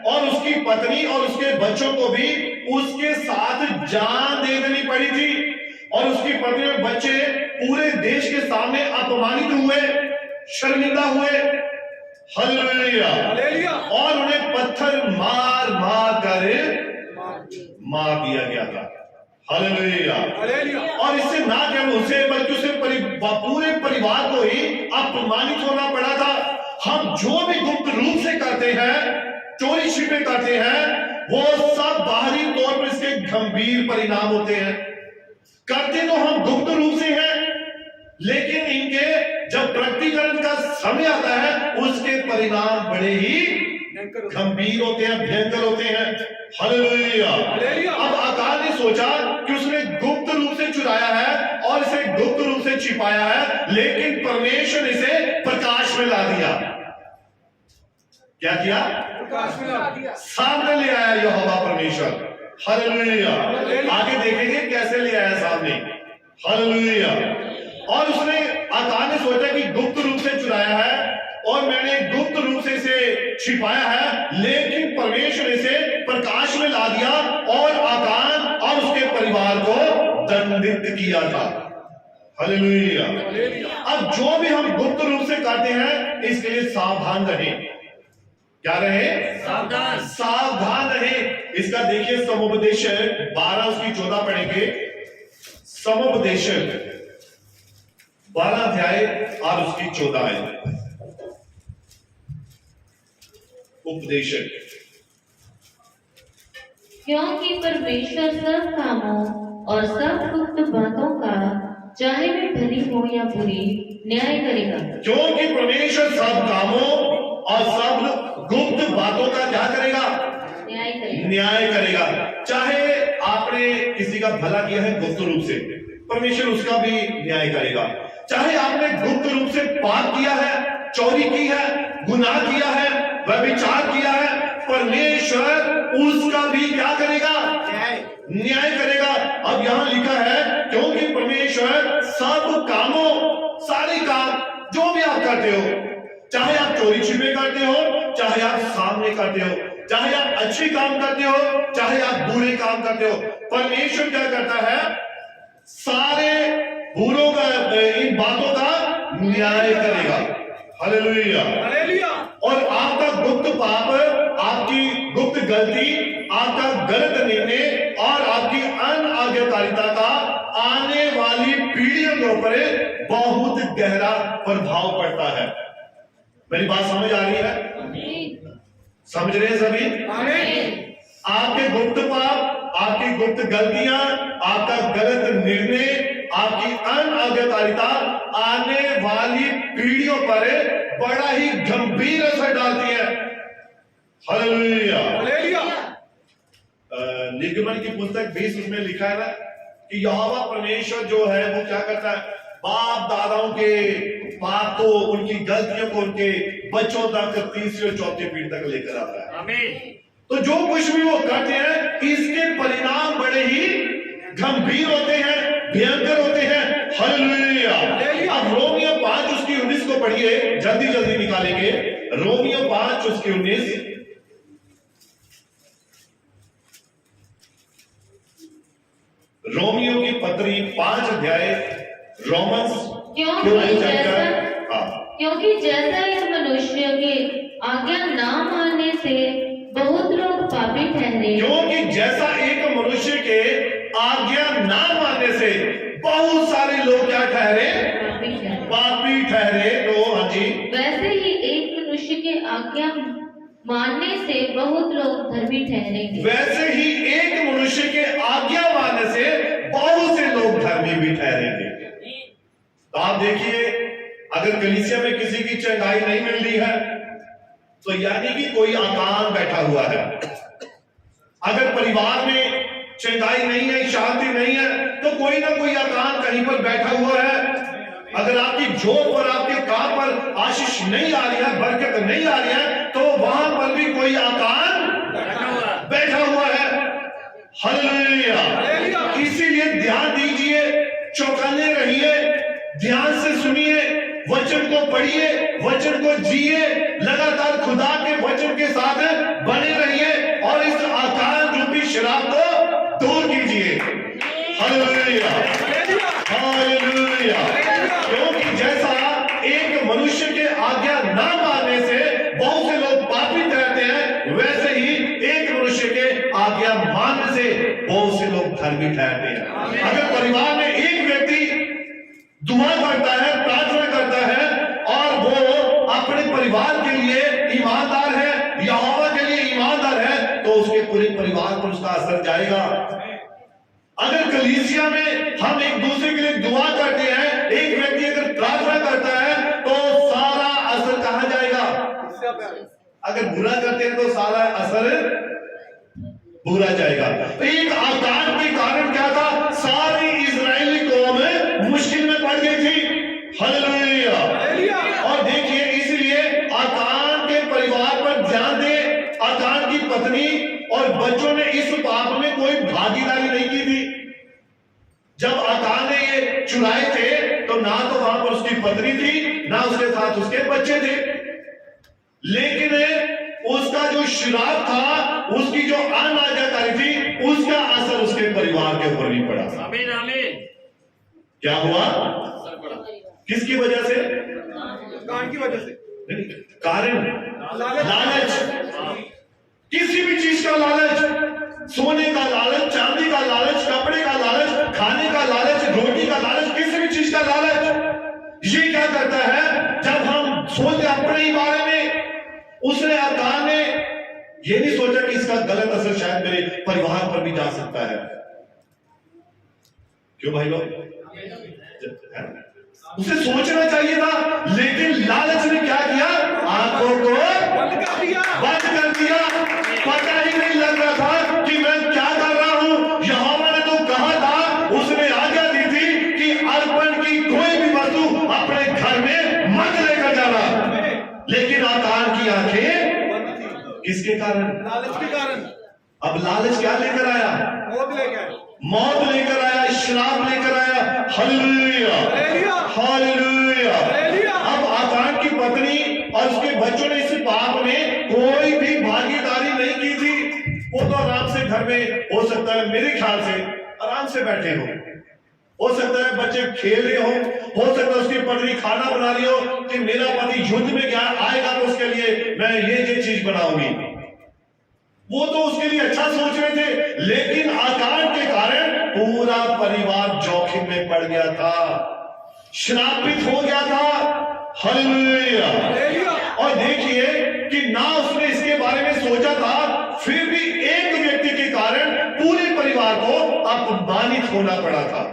और उसकी पत्नी और उसके बच्चों को भी उसके साथ जान दे देनी पड़ी थी, और उसकी पत्नी और बच्चे पूरे देश के सामने अपमानित हुए, शर्मिंदा हुए। हालेलुया। और उन्हें पत्थर मार मार कर मार दिया गया था। हालेलुया। और इससे ना केवल उसे बल्कि उसे पूरे परिवार को ही अपमानित होना पड़ा था। हम जो भी गुप्त रूप से करते हैं, चोरी छिपे करते हैं, वो सब बाहरी तौर पर इसके गंभीर परिणाम होते हैं। करते तो हम गुप्त रूप से हैं, लेकिन इनके जब प्रकटीकरण का समय आता है उसके परिणाम बड़े ही गंभीर होते हैं, भयंकर होते हैं। हालेलुया। अब आकाश ने सोचा कि उसने गुप्त रूप से चुराया है और इसे गुप्त रूप से छिपाया है, लेकिन परमेश्वर ने इसे प्रकाश में ला दिया। क्या किया? प्रकाश में ला दिया। सामने ले आया यहोवा परमेश्वर। हालेलुया। आगे देखेंगे कैसे ले आया सामने। हालेलुया। और उसने आकाश ने सोचा कि गुप्त रूप से चुराया है और मैंने गुप्त रूप से इसे छिपाया है, लेकिन परमेश्वर ने इसे प्रकाश में ला दिया और आकाश और उसके परिवार को दंडित किया था। हालेलुया। अब जो भी हम गुप्त रूप से करते हैं इसके लिए सावधान रहें। क्या रहे? सावधान रहे। इसका देखिए समुपदेशक 12 उसकी 14 पढ़ेंगे। समुपदेशक 12 अध्याय और उसकी 14 है। उपदेशक। क्योंकि परमेश्वर सब कामों और सब गुप्त बातों का, चाहे वे भली हो या बुरी, न्याय करेगा। क्योंकि परमेश्वर सब कामों और सब गुप्त बातों का क्या करेगा? न्याय करेगा। न्याय करेगा। चाहे आपने किसी का भला किया है गुप्त रूप से, परमेश्वर उसका भी न्याय करेगा। चाहे आपने गुप्त रूप से पाप किया है, चोरी की है, गुनाह किया है, व्यभिचार किया है, परमेश्वर उसका भी क्या करेगा? न्याय करेगा। अब यहां लिखा है क्योंकि परमेश्वर सब कामों, सारे काम जो भी आप करते हो, चाहे आप चोरी छिपे करते हो, चाहे आप सामने करते हो, चाहे आप अच्छे काम करते हो, चाहे आप बुरे काम करते हो, परमेश्वर क्या करता है? सारे बुरों का, इन बातों का न्याय करेगा। हालेलुया। और आपका गुप्त पाप, आपकी गुप्त गलती, आपका गलत निर्णय और आपकी अनाज्ञाकारिता का आने वाली पीढ़ियों के ऊपर बहुत गहरा प्रभाव पड़ता है। मेरी बात समझ आ रही है? समझ रहे हैं सभी? आपके गुप्त पाप, आपकी गुप्त गलतियां, आपका गलत निर्णय, आपकी अनाज्ञाकारिता आने वाली पीढ़ियों पर बड़ा ही गंभीर असर डालती है। हालेलुया। निर्गमन की पुस्तक 20 उसमें लिखा है ना कि यहोवा परमेश्वर जो है वो क्या करता है? बाप दादाओं के पाप को, उनकी गलतियों को उनके बच्चों तक, तीसरी और चौथी पीढ़ी तक लेकर आता है। आमीन। तो जो कुछ भी वो करते हैं इसके परिणाम बड़े ही गंभीर होते हैं, भयंकर होते हैं। हालेलुया। अब रोमियो 5 उसकी 19 को पढ़िए, जल्दी जल्दी निकालेंगे। रोमियो 5 उसकी 19। रोमियो की पत्री 5 अध्याय, रोमन्स। क्योंकि जैसा एक मनुष्य के आज्ञा ना मानने से बहुत लोग पापी ठहरे, क्योंकि जैसा एक मनुष्य के आज्ञा ना मानने से बहुत सारे लोग क्या ठहरे? पापी ठहरे। तो हाँ जी, वैसे ही एक मनुष्य के आज्ञा मानने से बहुत लोग धर्मी ठहरेंगे। वैसे ही एक मनुष्य के आज्ञा मानने से बहुत से लोग धर्मी भी ठहरेंगे। तो आप देखिए, अगर कलीसिया में किसी की चंगाई नहीं मिल रही है तो यानी कि कोई आकान बैठा हुआ है। अगर परिवार में चंगाई नहीं है, शांति नहीं है, तो कोई ना कोई आकान कहीं पर बैठा हुआ है। अगर आपकी जॉब पर, आपके काम पर आशीष नहीं आ रही है, बरकत नहीं आ रही है, तो वहां पर भी कोई आकान बैठा हुआ है। हालेलुया। इसीलिए ध्यान दीजिए, चौकन्ने रहिए, ध्यान से सुनिए, वचन को पढ़िए, वचन को जिए, लगातार खुदा के वचन के साथ बने रहिए और इस आकान रूपी शराब को दूर कीजिए। हालेलुया। हालेलुया। क्योंकि जैसा एक मनुष्य के आज्ञा ना मानने से वैसे ही एक मनुष्य के आज्ञा मानने से बहुत से लोग धर्मी ठहरते हैं। अगर परिवार में एक व्यक्ति दुआ करता है, प्रार्थना करता है और वो अपने परिवार के लिए ईमानदार है, यहोवा के लिए ईमानदार है, तो उसके पूरे परिवार पर उसका असर जाएगा। अगर कलीसिया में हम एक दूसरे के लिए दुआ करते हैं, एक व्यक्ति अगर प्रार्थना करता है, तो सारा असर कहां जाएगा? अगर बुरा करते हैं तो सारा असर बुरा जाएगा। एक आकान के कारण क्या था? सारी इजरायली कौम मुश्किल में पड़ गई थी। हालेलुया। और देखिए, इसलिए आकान के परिवार पर ध्यान दे। आकान की पत्नी और बच्चों ने इस पाप में कोई भागीदारी नहीं की थी। जब आकान ने ये चुराए थे तो ना तो वहां पर उसकी पत्नी थी, ना उसके साथ उसके बच्चे थे, लेकिन उसका जो श्राप था, उसकी जो अनाज्ञाकारी थी, उसका असर उसके परिवार के ऊपर भी पड़ा। आमीन आमीन। क्या हुआ? किसकी वजह से? कान की वजह से। कारण लालच, किसी भी चीज का लालच, सोने का लालच, चांदी का लालच, कपड़े का लालच, खाने का लालच, रोटी का लालच, किसी भी चीज का लालच। ये क्या करता है? जब हम सोचते अपने ही बारे में, उसने आकान ने ये नहीं सोचा कि इसका गलत असर शायद मेरे परिवार पर भी जा सकता है। क्यों भाई लोग? उसे सोचना चाहिए था, लेकिन लालच ने क्या किया? आंखों को बंद कर दिया। पता ही नहीं लग रहा था कि मैं क्या कर रहा हूं। यहोवा ने तो कहा था, उसने आज्ञा दी थी कि अर्पण की कोई भी वस्तु अपने घर में मत लेकर जाना, लेकिन आकान की आंखें किसके कारण? लालच के कारण। अब लालच क्या लेकर आया? मौत लेकर आया, श्राप लेकर आया। Hallelujah hallelujah. अब आकान की पत्नी और उसके बच्चों ने इस पाप में कोई भी भागीदारी नहीं की थी। वो तो आराम से घर में, हो सकता है मेरे ख्याल से आराम से बैठे हो सकता है बच्चे खेल रहे हो सकता है उसकी पत्नी खाना बना रही हो कि मेरा पति युद्ध में क्या आएगा तो उसके लिए मैं ये चीज बनाऊंगी। वो तो उसके लिए अच्छा सोच रहे थे, लेकिन आकान के कारण पूरा परिवार जोखिम में पड़ गया था, श्रापित हो गया था। हालेलुया। और देखिए कि ना उसने इसके बारे में सोचा था, फिर भी एक व्यक्ति के कारण पूरे परिवार को अपमानित होना पड़ा था।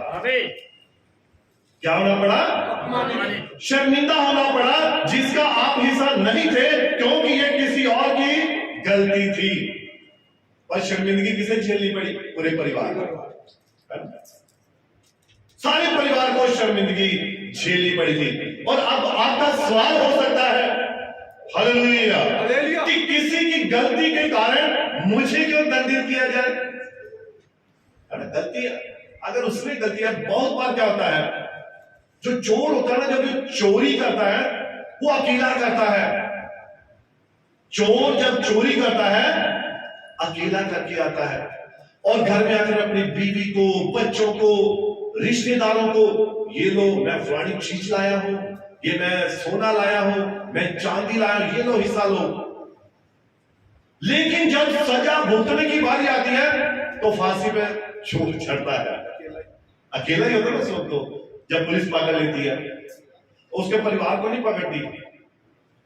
क्या होना पड़ा? शर्मिंदा होना पड़ा, जिसका आप हिस्सा नहीं थे, क्योंकि ये किसी और की गलती थी। और शर्मिंदगी किसे झेलनी पड़ी? पूरे परिवार को, सारे परिवार को शर्मिंदगी झेलनी पड़ी थी। और अब आपका सवाल हो सकता है, हालेलुया, कि किसी की गलती के कारण मुझे क्यों दंडित किया जाए? गलती अगर उसने गलती है, बहुत बार क्या होता है, जो चोर होता है ना, जब वो चोरी करता है वो अकेला करता है। चोर जब चोरी करता है अकेला करके आता है, और घर में आकर अपनी बीवी को, बच्चों को, रिश्तेदारों को, ये लो मैं फलानी चीज लाया हूं, ये मैं सोना लाया हूं, मैं चांदी लाया हूं, ये लो हिस्सा लो। लेकिन जब सजा भुगतने की बारी आती है तो फांसी पे चोर चढ़ता है। अकेला ही होता है ना तो, जब पुलिस पकड़ लेती है उसके परिवार को नहीं पकड़ती,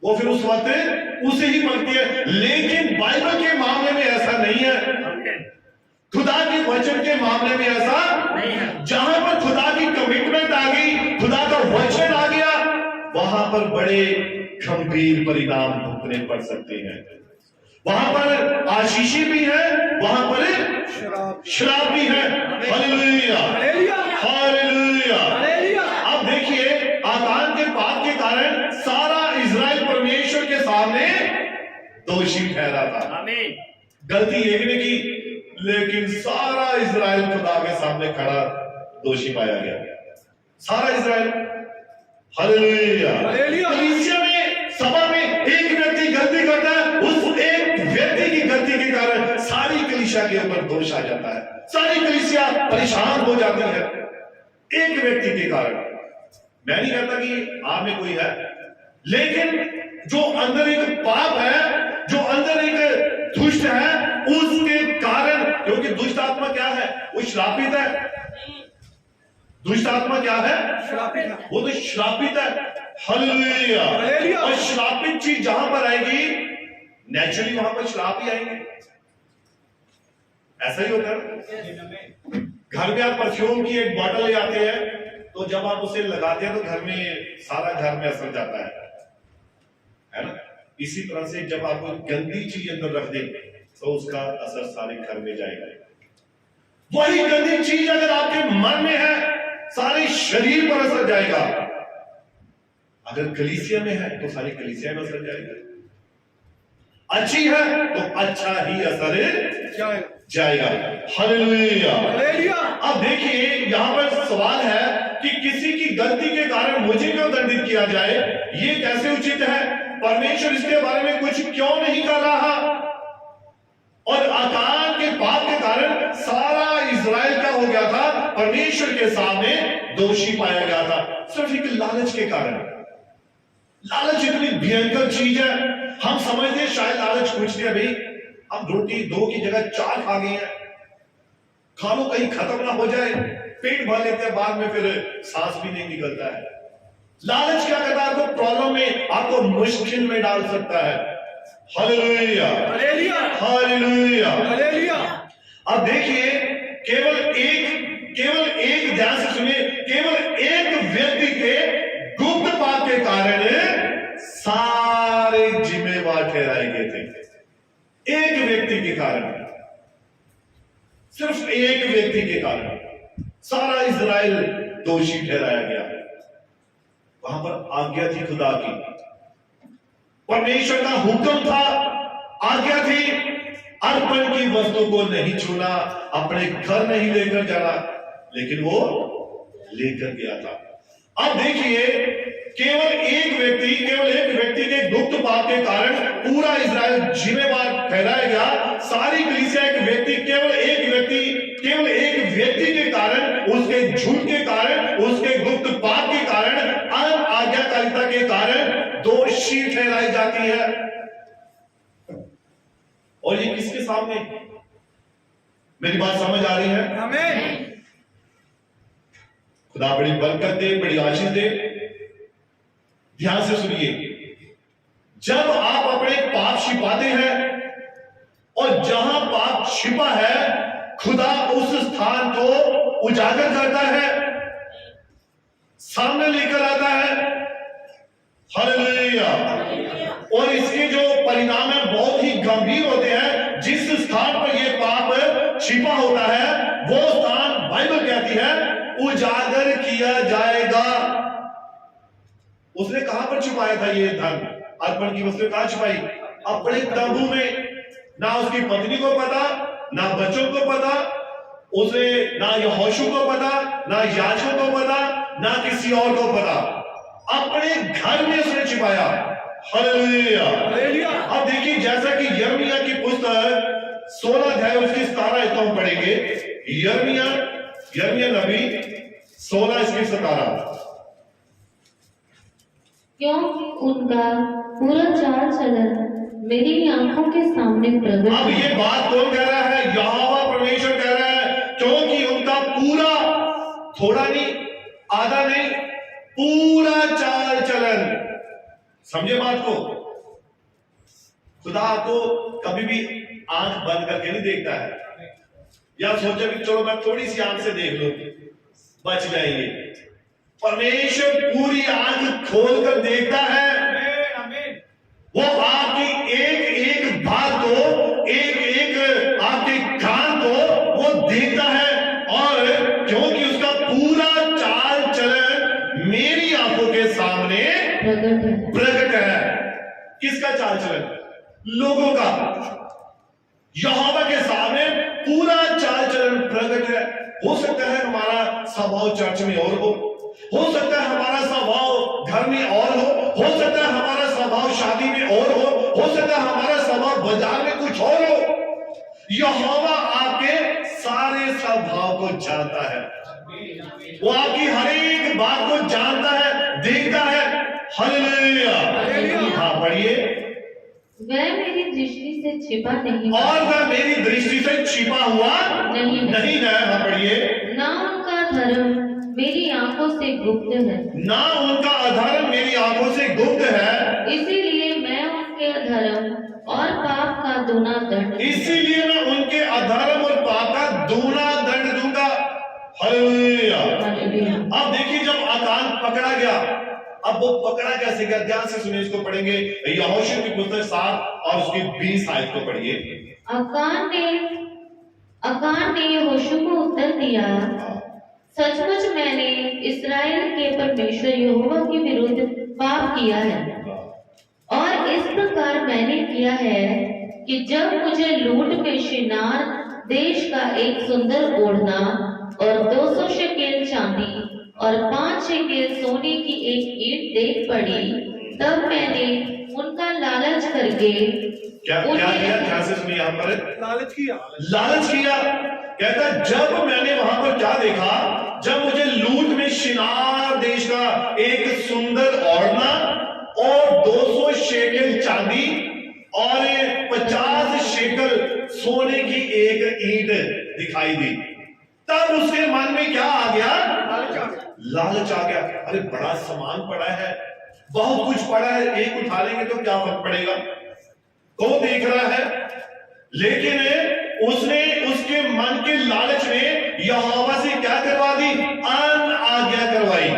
वो फिर उस वक्त उसे ही पकड़ती है। लेकिन बाइबल के मामले में ऐसा नहीं है, खुदा के वचन के मामले में ऐसा नहीं है। जहां पर खुदा की कमिटमेंट आ गई, खुदा का वचन आ गया, वहां पर बड़े गंभीर परिणाम भुगतने पड़ सकते हैं। वहां पर आशीषी भी है, वहां पर श्राप भी है। Hallelujah hallelujah. अब देखिए, आकान के पाप के कारण सारा इजराइल परमेश्वर के सामने दोषी ठहरा था। गलती एक ने की, लेकिन सारा इजराइल खुदा के सामने खड़ा दोषी पाया गया, सारा इजराइल। हालेलुया। कलीसिया में, सभा में एक व्यक्ति गलती करता है, उस एक व्यक्ति की गलती के कारण सारी कलीसिया के ऊपर दोष आ जाता है, सारी कलीसिया परेशान हो जाती है एक व्यक्ति के कारण। मैं नहीं कहता कि आप में कोई है, लेकिन जो अंदर एक पाप है, जो अंदर एक दुष्ट है उसके कारण, क्योंकि दुष्ट आत्मा क्या है? वो श्रापित है। दुष्ट आत्मा क्या है? श्रापित है। वो तो श्रापित है। हालेलुया। हालेलुया। और श्रापित चीज जहां पर आएगी नेचुरली वहां पर श्राप ही आएंगे। ऐसा ही होता है। घर में आप परफ्यूम की एक बॉटल ले आते हैं, तो जब आप उसे लगाते हैं तो घर में सारा घर में असर जाता है ना? इसी तरह से जब आप कोई गंदी चीज अंदर रख देंगे तो उसका असर सारे घर में जाएगा। वही गंदी चीज अगर आपके मन में है सारे शरीर पर असर जाएगा। अगर कलीसिया में है तो सारी कलीसिया में असर जाएगा। अच्छी है तो अच्छा ही असर जाएगा। हालेलुया। हालेलुया। अब देखिए यहां पर सवाल है कि किसी की गलती के कारण मुझे क्यों दंडित किया जाए, ये कैसे उचित है? परमेश्वर इसके बारे में कुछ क्यों नहीं कर रहा? और आकान के पाप के कारण सारा इजराइल क्या हो गया था? परमेश्वर के सामने दोषी पाया गया था, सिर्फ एक लालच के कारण। लालच इतनी भयंकर चीज है, हम समझते हैं शायद लालच कुछ नहीं है। भाई हम रोटी 2 की जगह 4 खा गए हैं, खा लो कहीं खत्म ना हो जाए, पेट भर लेते हैं, बाद में फिर सांस भी नहीं निकलता है। लालच क्या करता है? आपको प्रॉब्लम में, आपको मुश्किल में डाल सकता है। हालेलुया। हालेलुया। हालेलुया। हालेलुया। अब देखिए केवल एक ध्यान से सुनिए, केवल एक व्यक्ति के गुप्त पाप के कारण सारे जिम्मेवार ठहराए गए थे। एक व्यक्ति के कारण, सिर्फ एक व्यक्ति के कारण सारा इजराइल दोषी ठहराया गया। वहां पर आज्ञा थी खुदा की, परमेश्वर का हुक्म था, आज्ञा थी, अर्पण की वस्तु को नहीं छूना, अपने घर नहीं लेकर जाना, लेकिन वो लेकर गया था। अब देखिए केवल एक व्यक्ति के गुप्त पाप के कारण पूरा इजराइल जिम्मेवार ठहराया गया। सारी कलीसिया केवल एक व्यक्ति के कारण, उसके झूठ के कारण, उसके गुप्त पाप के कारण, अनाज्ञाकारिता के कारण दोषी ठहराई जाती है। और ये किसके सामने? मेरी बात समझ आ रही है? आमीन। खुदा बड़ी बरकत दे, बड़ी आशीष दे। ध्यान से सुनिए, जब आप अपने पाप छिपाते हैं और जहां पाप छिपा है खुदा उस स्थान को उजागर करता है, सामने लेकर आता है। हालेलुया। और इसके जो परिणाम है बहुत ही गंभीर होते हैं। जिस स्थान पर यह पाप छिपा होता है वो स्थान बाइबल कहती है उजागर किया जाएगा। उसने कहां पर छुपाया था ये धन? अर्पण की वस्तु कहां छुपाई? अपने तंबू में। ना उसकी पत्नी को पता, ना बच्चों को पता, उसे ना यहोशू को पता, ना याजकों को पता, ना किसी और को पता। अपने घर में उसने छिपाया। हालेलुया। हालेलुया। अब देखिए जैसा कि यिर्मयाह की पुस्तक 16 अध्याय उसकी 17 आयतों पढ़ेंगे। यिर्मयाह नबी 16 इसकी 17। क्योंकि उनका पूरा चाल चलन मेरी आंखों के सामने प्रकट अब है। ये बात कौन कह रहा है? यहोवा परमेश्वर कह रहा है, क्योंकि उनका पूरा, थोड़ा नहीं, आधा नहीं, पूरा चाल चलन। समझे बात को? खुदा आपको कभी भी आंख बंद करके नहीं देखता है, या सोचा कि चलो मैं थोड़ी सी आंख से देख लूं बच जाएंगे। परमेश्वर पूरी आंख खोलकर देखता है। वो आपकी एक बात को, एक आपके कान को वो देखता है। और क्योंकि उसका पूरा चाल चलन मेरी आंखों के सामने प्रकट है। किसका चाल चलन? लोगों का। यहोवा के सामने पूरा चाल चलन प्रकट है। हो सकता है हमारा स्वभाव चर्च में और हो सकता है हमारा स्वभाव घर में और हो सकता है हमारा स्वभाव शादी में और हो सकता है हमारा स्वभाव बाजार में कुछ और हो। यहोवा आपके सारे स्वभाव को जानता है, वो आपकी हर एक बात को जानता है, देखता है। हालेलुया। हाँ पढ़िए वह मेरी दृष्टि से छिपा नहीं और वह मेरी दृष्टि से छिपा हुआ नहीं है। हाँ पढ़िए। ना उनका धर्म मेरी आंखों से गुप्त है, ना उनका अधर्म मेरी आंखों से गुप्त है, इसीलिए मैं उनके अधर्म और पाप का दूना दंड इसीलिए मैं उनके अधर्म और पाप का दूना दंड दूंगा। हालेलुया। अब देखिए जब आकान पकड़ा गया, अब वो पकड़ा कैसे गया, ध्यान से सुनिए, इसको पढ़ेंगे यहोशू की पुस्तक 7 और उसकी 20 आयत को पढ़िए। अकान ने यहोशू को उत्तर दिया, सचमुच मैंने इस्राएल के परमेश्वर यहोवा के विरुद्ध पाप किया है, और इस प्रकार मैंने किया है कि जब मुझे लूट में शिनार देश का एक सुंदर ओढ़ना और 200 शेकेल चांदी और 5 शेकेल सोने की एक ईंट देख पड़ी, तब मैंने उनका लालच करके क्या किया, ध्यान से सुनिए, यहाँ पर लालच किया। कहता जब मैंने वहां पर क्या देखा, जब मुझे लूट में शिनार देश का एक सुंदर ओढ़ना और 200 शेकेल चांदी और 50 शेकेल सोने की एक ईंट दिखाई दी, तब उसके मन में क्या आ गया, लालच आ गया। अरे बड़ा सामान पड़ा है, बहुत कुछ पड़ा है, एक उठा लेंगे तो क्या फर्क पड़ेगा, कौन देख रहा है। लेकिन उसने उसके मन के लालच में यहोवा से क्या करवा दी, अन आज्ञा करवाई,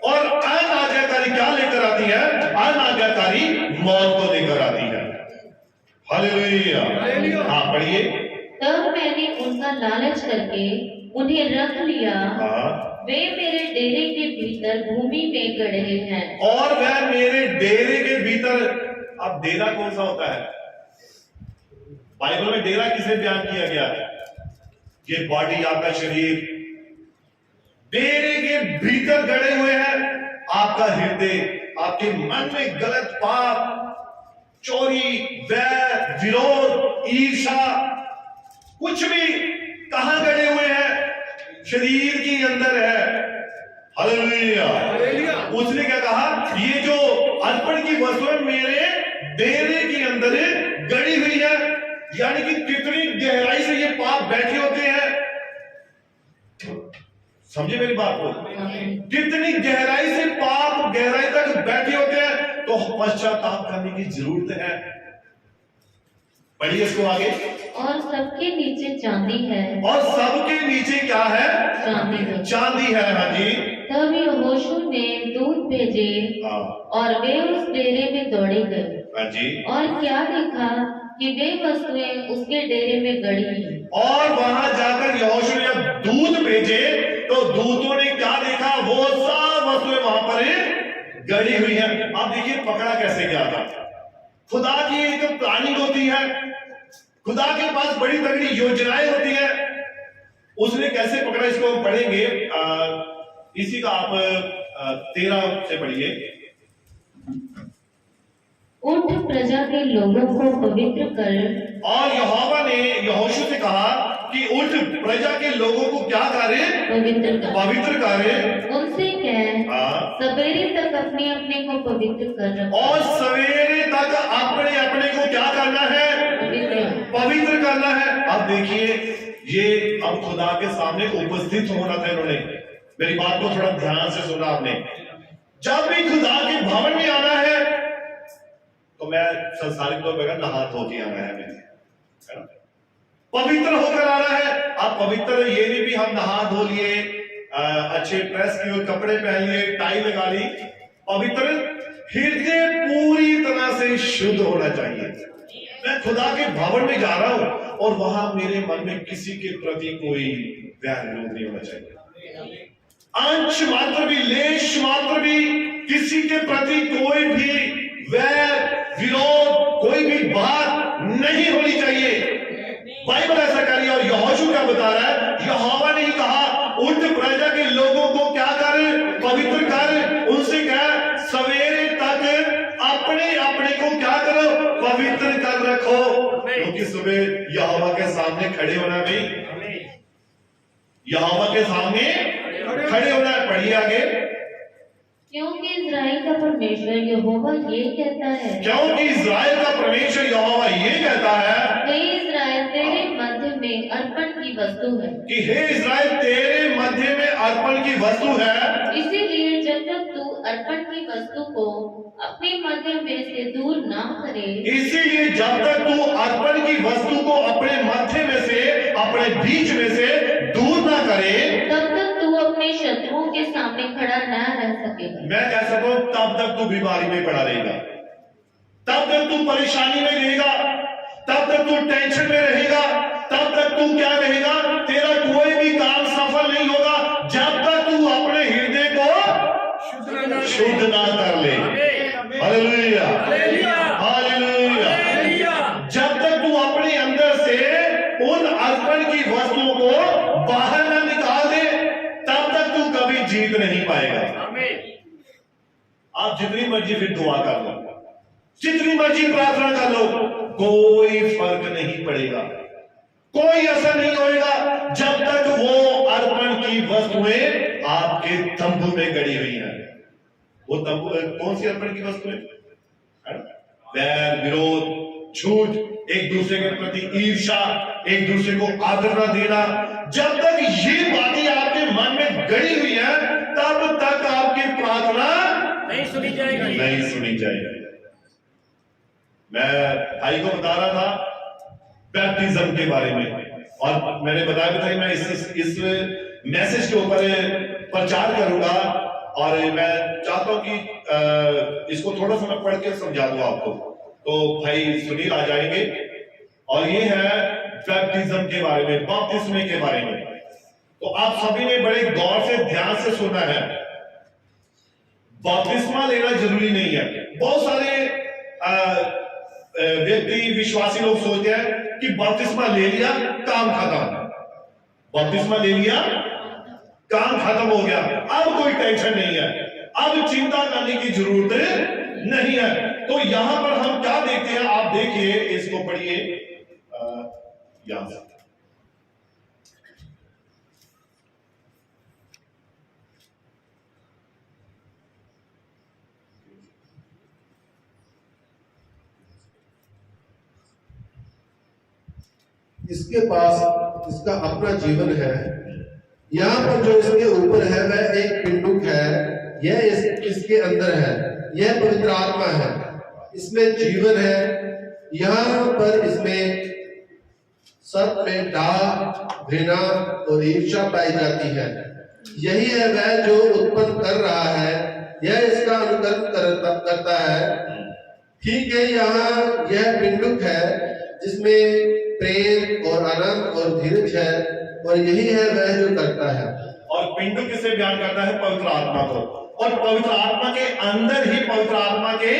और अन आज्ञाकारी क्या लेकर आती है, अन आज्ञाकारी मौत को लेकर आती है। हालेलुया। हाँ पढ़िए। तब मैंने उनका लालच करके उन्हें रख लिया, वे मेरे डेरे के भीतर भूमि में गड़े हैं, और वह मेरे डेरे के भीतर। अब डेरा कौन सा होता है, बाइबल में डेरा किसे बयान किया गया है, ये बॉडी, आपका शरीर डेरे के भीतर गड़े हुए हैं। आपका हृदय, आपके मन में गलत पाप, चोरी, वैर, विरोध, ईर्षा, कुछ भी कहां गड़े हुए हैं, शरीर के अंदर है। हालेलुया। उसने क्या कहा, ये जो अर्पण की वस्तुएं मेरे डेरे के अंदर गड़ी हुई है, यानी कि कितनी गहराई से ये पाप बैठे होते हैं। समझे मेरी बात को, कितनी गहराई से पाप गहराई तक बैठे होते हैं, तो पश्चाताप करने की जरूरत है। पढ़िए इसको आगे। और सबके नीचे चांदी है, और सबके नीचे क्या है, चांदी है। हाँ जी। तब यहोशू ने दूत भेजे और वे उस डेरे में दौड़े गए, हाँ जी। और क्या देखा कि वे वस्तुएं उसके डेरे में गड़ी हैं। और वहां जाकर यहोशू ने जब दूत भेजे तो दूतों ने क्या देखा, वो सब वस्तुएं वहां पर गड़ी हुई है। अब देखिए पकड़ा कैसे गया था। खुदा की एक प्लानिंग होती है, खुदा के पास बड़ी तगड़ी योजनाएं होती है। उसने कैसे पकड़ा, इसको हम पढ़ेंगे। इसी का आप 13 से पढ़िए। उठ प्रजा के लोगों को पवित्र कर, और यहोवा ने यहोशू से कहा कि उठ प्रजा के लोगों को क्या करे, पवित्र करे। उनसे कह, सवेरे तक अपने अपने को पवित्र कर रखो। और सवेरे तक अपने अपने को क्या करना है, पवित्र करना है। अब देखिए ये अब खुदा के सामने उपस्थित होना था इन्होंने। मेरी बात को थोड़ा ध्यान से सुना आपने। जब भी खुदा के भवन में आना है तो मैं संसारिक तौर पर नहा धो के आना है, पवित्र होकर आना है। आप पवित्र ये नहीं भी हम नहा धो लिए, अच्छे प्रेस किए, कपड़े पहन लिए, टाई लगा ली। पवित्र हृदय पूरी तरह से शुद्ध होना चाहिए। मैं खुदा के भवन में जा रहा हूं और वहां मेरे मन में किसी के प्रति कोई वैर विरोध नहीं होना चाहिए। अंश मात्र भी, लेश मात्र भी किसी के प्रति कोई भी वैर विरोध, कोई भी बात नहीं होनी चाहिए। बाइबल ऐसा कर रही है। और यहोशू क्या बता रहा है, यहोवा ने ही कहा उठ प्रजा के लोगों को क्या कर, पवित्र कर। उनसे क्या, सवेरे तक अपने अपने को क्या करो, पवित्र कर रखो, क्योंकि सुबह यहोवा के सामने खड़े होना भी, यहोवा के सामने खड़े होना है। पढ़िए आगे। क्योंकि इज़राइल का परमेश्वर यहोवा ये कहता है, क्योंकि इज़राइल का परमेश्वर यहोवा ये कहता है हे इज़राइल तेरे मध्य में अर्पण की वस्तु है। कि हे इज़राइल तेरे मध्य में अर्पण की वस्तु है। इसीलिए जब तक तू अर्पण की वस्तु को अपने मध्य में से दूर ना करे, इसीलिए जब तक तू अर्पण की वस्तु को अपने मध्य में से, अपने बीच में से दूर ना करे, तब तक तू अपने शत्रुओं के सामने खड़ा न रह सकेगा। मैं कह सकूं तब तक तू बीमारी में पड़ा रहेगा, तब तक तू परेशानी में रहेगा, तब तक तू टेंशन में रहेगा, तब तक तू क्या रहेगा, तेरा कोई भी काम सफल नहीं होगा जब तक तू अपने हृदय को शुद्ध ना कर ले। Hallelujah, hallelujah. जब तक तू अपने अंदर से उन अर्पण की वस्तुओं को बाहर ना निकाल दे, तब तक तू कभी जीत नहीं पाएगा। आप जितनी मर्जी फिर दुआ कर लो, जितनी मर्जी प्रार्थना कर लो, कोई फर्क नहीं पड़ेगा, कोई असर नहीं होएगा जब तक वो अर्पण की वस्तुएं आपके तंबू में गड़ी हुई हैं। वो तंबू कौन सी अर्पण की वस्तुएं? वैर, विरोध, झूठ, एक दूसरे के प्रति ईर्ष्या, एक दूसरे को आदर न देना, जब तक ये बातें आपके मन में गड़ी हुई है तब तक आपकी प्रार्थना नहीं सुनी जाएगी, नहीं सुनी जाएगी। मैं भाई को बता रहा था बैप्टिज्म के बारे में, और मैंने बताया मैं इस मैसेज के ऊपर प्रचार करूंगा, और मैं चाहता हूं कि इसको थोड़ा सा मैं पढ़ के समझा दूं आपको। तो भाई सुनील आ जाएंगे, और ये है बैप्टिज्म के बारे में, बपतिस्मे के बारे में। तो आप सभी ने बड़े गौर से ध्यान से सुना है। बपतिस्मा लेना जरूरी नहीं है। बहुत सारे व्यक्ति, विश्वासी लोग सोचते हैं कि बपतिस्मा ले लिया काम खत्म, बपतिस्मा ले लिया काम खत्म हो गया, अब कोई टेंशन नहीं है, अब चिंता करने की जरूरत नहीं है। तो यहां पर हम क्या देखते हैं, आप देखिए, इसको पढ़िए यहां से। इसके पास इसका अपना जीवन है, यहाँ पर जो इसके ऊपर है वह एक पिंडुक है, यह इसके अंदर है, यह पवित्र आत्मा है, इसमें जीवन है। यहाँ पर इसमें सब में डाह, घृणा और ईर्ष्या पाई जाती है। यही है वह जो उत्पन्न कर रहा है, यह इसका अनुकरण करता है। ठीक है, यहाँ यह पिंडुक है जिसमें प्रेम और आनंद और धीरज है, और यही है वह जो करता है। और पिंडुक किसे बयान करता है? पवित्र आत्मा को। और पवित्र आत्मा के अंदर ही पवित्र आत्मा के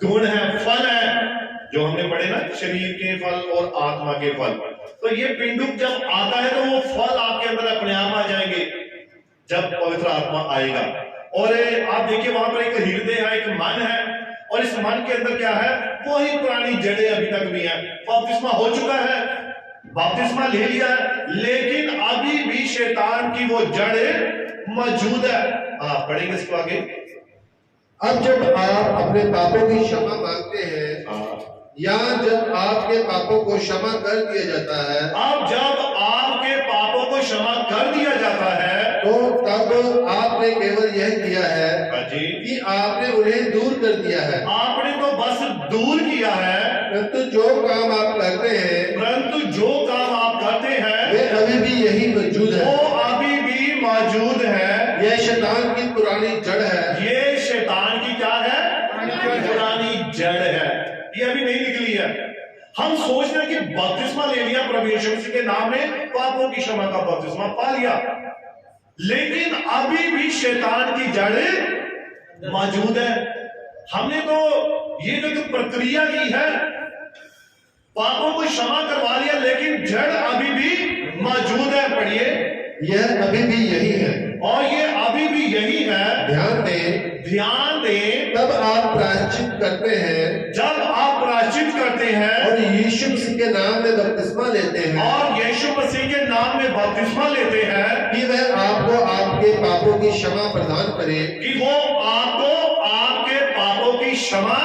गुण है, फल है, जो हमने पढ़े ना, शरीर के फल और आत्मा के फल। तो ये पिंडुक जब आता है तो वो फल आपके अंदर अपने आप आ जाएंगे जब पवित्र आत्मा आएगा। और आप देखिए वहां पर एक हृदय है, एक मन है, और इस मन के अंदर क्या है? वही पुरानी जड़ें अभी तक भी हैं। बपतिस्मा हो चुका है, बपतिस्मा ले लिया है, लेकिन अभी भी शैतान की वो जड़ मौजूद है। हाँ, पढ़ेंगे इसको आगे। अब जब आप अपने पापों की क्षमा मांगते हैं, या जब आपके पापों को क्षमा कर दिया जाता है, अब जब आपके पापों को क्षमा कर दिया जाता है, तो तब आपने केवल यह किया है जी कि आपने उन्हें दूर कर दिया है। आपने तो बस दूर किया है, परंतु जो काम आप करते हैं, परंतु जो काम आप करते हैं वे अभी भी यही मौजूद है। वो अभी भी मौजूद है। यह शैतान की पुरानी जड़ है। ये शैतान की क्या है? पुरानी जड़ है, ये अभी नहीं निकली है। हम सोच रहे हैं कि बपतिस्मा ले लिया प्रभु यीशु मसीह के नाम में, पापों की क्षमा का बपतिस्मा पा लिया, लेकिन अभी भी शैतान की जड़ मौजूद है। हमने तो ये जो प्रक्रिया की है, पापों को क्षमा करवा लिया, लेकिन जड़ अभी भी मौजूद है। पढ़िए, यह अभी भी यही है, और ये अभी भी यही है। ध्यान दें, ध्यान दें, तब आप प्रायश्चित करते हैं, जब आप प्रायश्चित करते हैं और यीशु मसीह के नाम में बपतिस्मा लेते हैं, और यीशु मसीह के नाम में बपतिस्मा लेते हैं, कि वह आपको आपके पापों की क्षमा प्रदान करे, कि वो आपको आपके पापों की क्षमा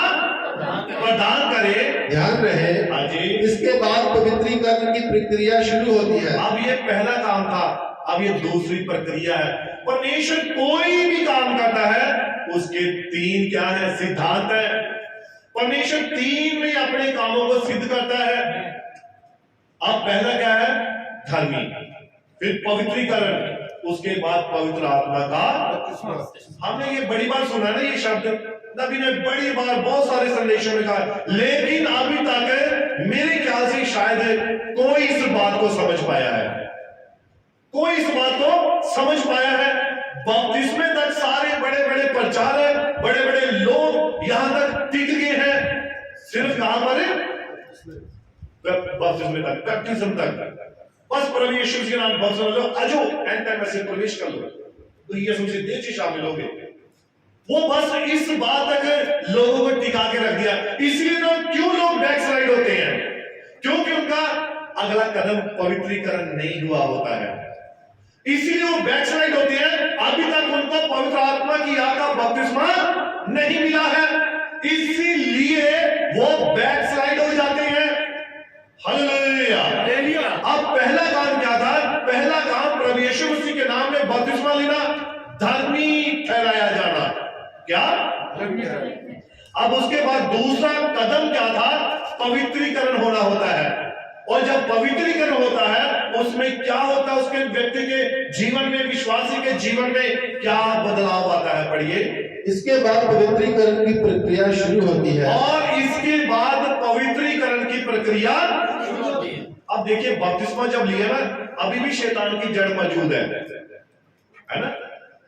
प्रदान करे। ध्यान रहे, हाँ जी। इसके बाद पवित्रीकरण की प्रक्रिया शुरू होती है। अब ये पहला काम था, अब ये दूसरी प्रक्रिया है। परमेश्वर कोई भी काम करता है उसके तीन क्या है, सिद्धांत है। परमेश्वर तीन में अपने कामों को सिद्ध करता है। अब पहला क्या है, धर्मी, फिर पवित्रीकरण, उसके बाद पवित्र आत्मा का। हमने ये बड़ी बार सुना ना ये शब्द, नबी ने बड़ी बार बहुत सारे संदेशों में कहा, लेकिन अभी तक मेरे ख्याल से शायद कोई इस बात को समझ पाया है, कोई इस बात को समझ पाया है। बपतिस्मे तक सारे बड़े बड़े प्रचारक, बड़े बड़े लोग यहां तक टिक गए हैं, सिर्फ कहां पर, बपतिस्मे तक, बैप्टिज्म तक। बस प्रभु यीशु के नाम बहुत समझ लो, अजो एंड टाइम में प्रवेश कर लो, तो यीशु से देश शामिल हो गए। वो बस इस बात तक लोगों को टिका के रख दिया। इसलिए क्यों लोग बैकस्लाइड होते हैं, क्योंकि उनका अगला कदम पवित्रीकरण नहीं हुआ होता है, इसीलिए वो बैकस्लाइड होते हैं। अभी तक उनको पवित्र आत्मा की याद का बपतिस्मा नहीं मिला है, इसीलिए वो बैकस्लाइड हो जाते हैं। हालेलुया। अब पहला काम क्या था, पहला काम प्रभु यीशु मसीह के नाम में बपतिस्मा लेना, धर्मी ठहराया जाना, क्या। अब उसके बाद दूसरा कदम क्या था, पवित्रीकरण होना होता है। और जब पवित्रीकरण होता है उसमें क्या होता है, उसके व्यक्ति के जीवन में, विश्वासी के जीवन में क्या बदलाव आता है, पढ़िए। इसके बाद पवित्रीकरण की प्रक्रिया शुरू होती है। और इसके बाद पवित्रीकरण की प्रक्रिया शुरू होती है। अब देखिए, बपतिस्मा जब लिया ना, अभी भी शैतान की जड़ मौजूद है ना।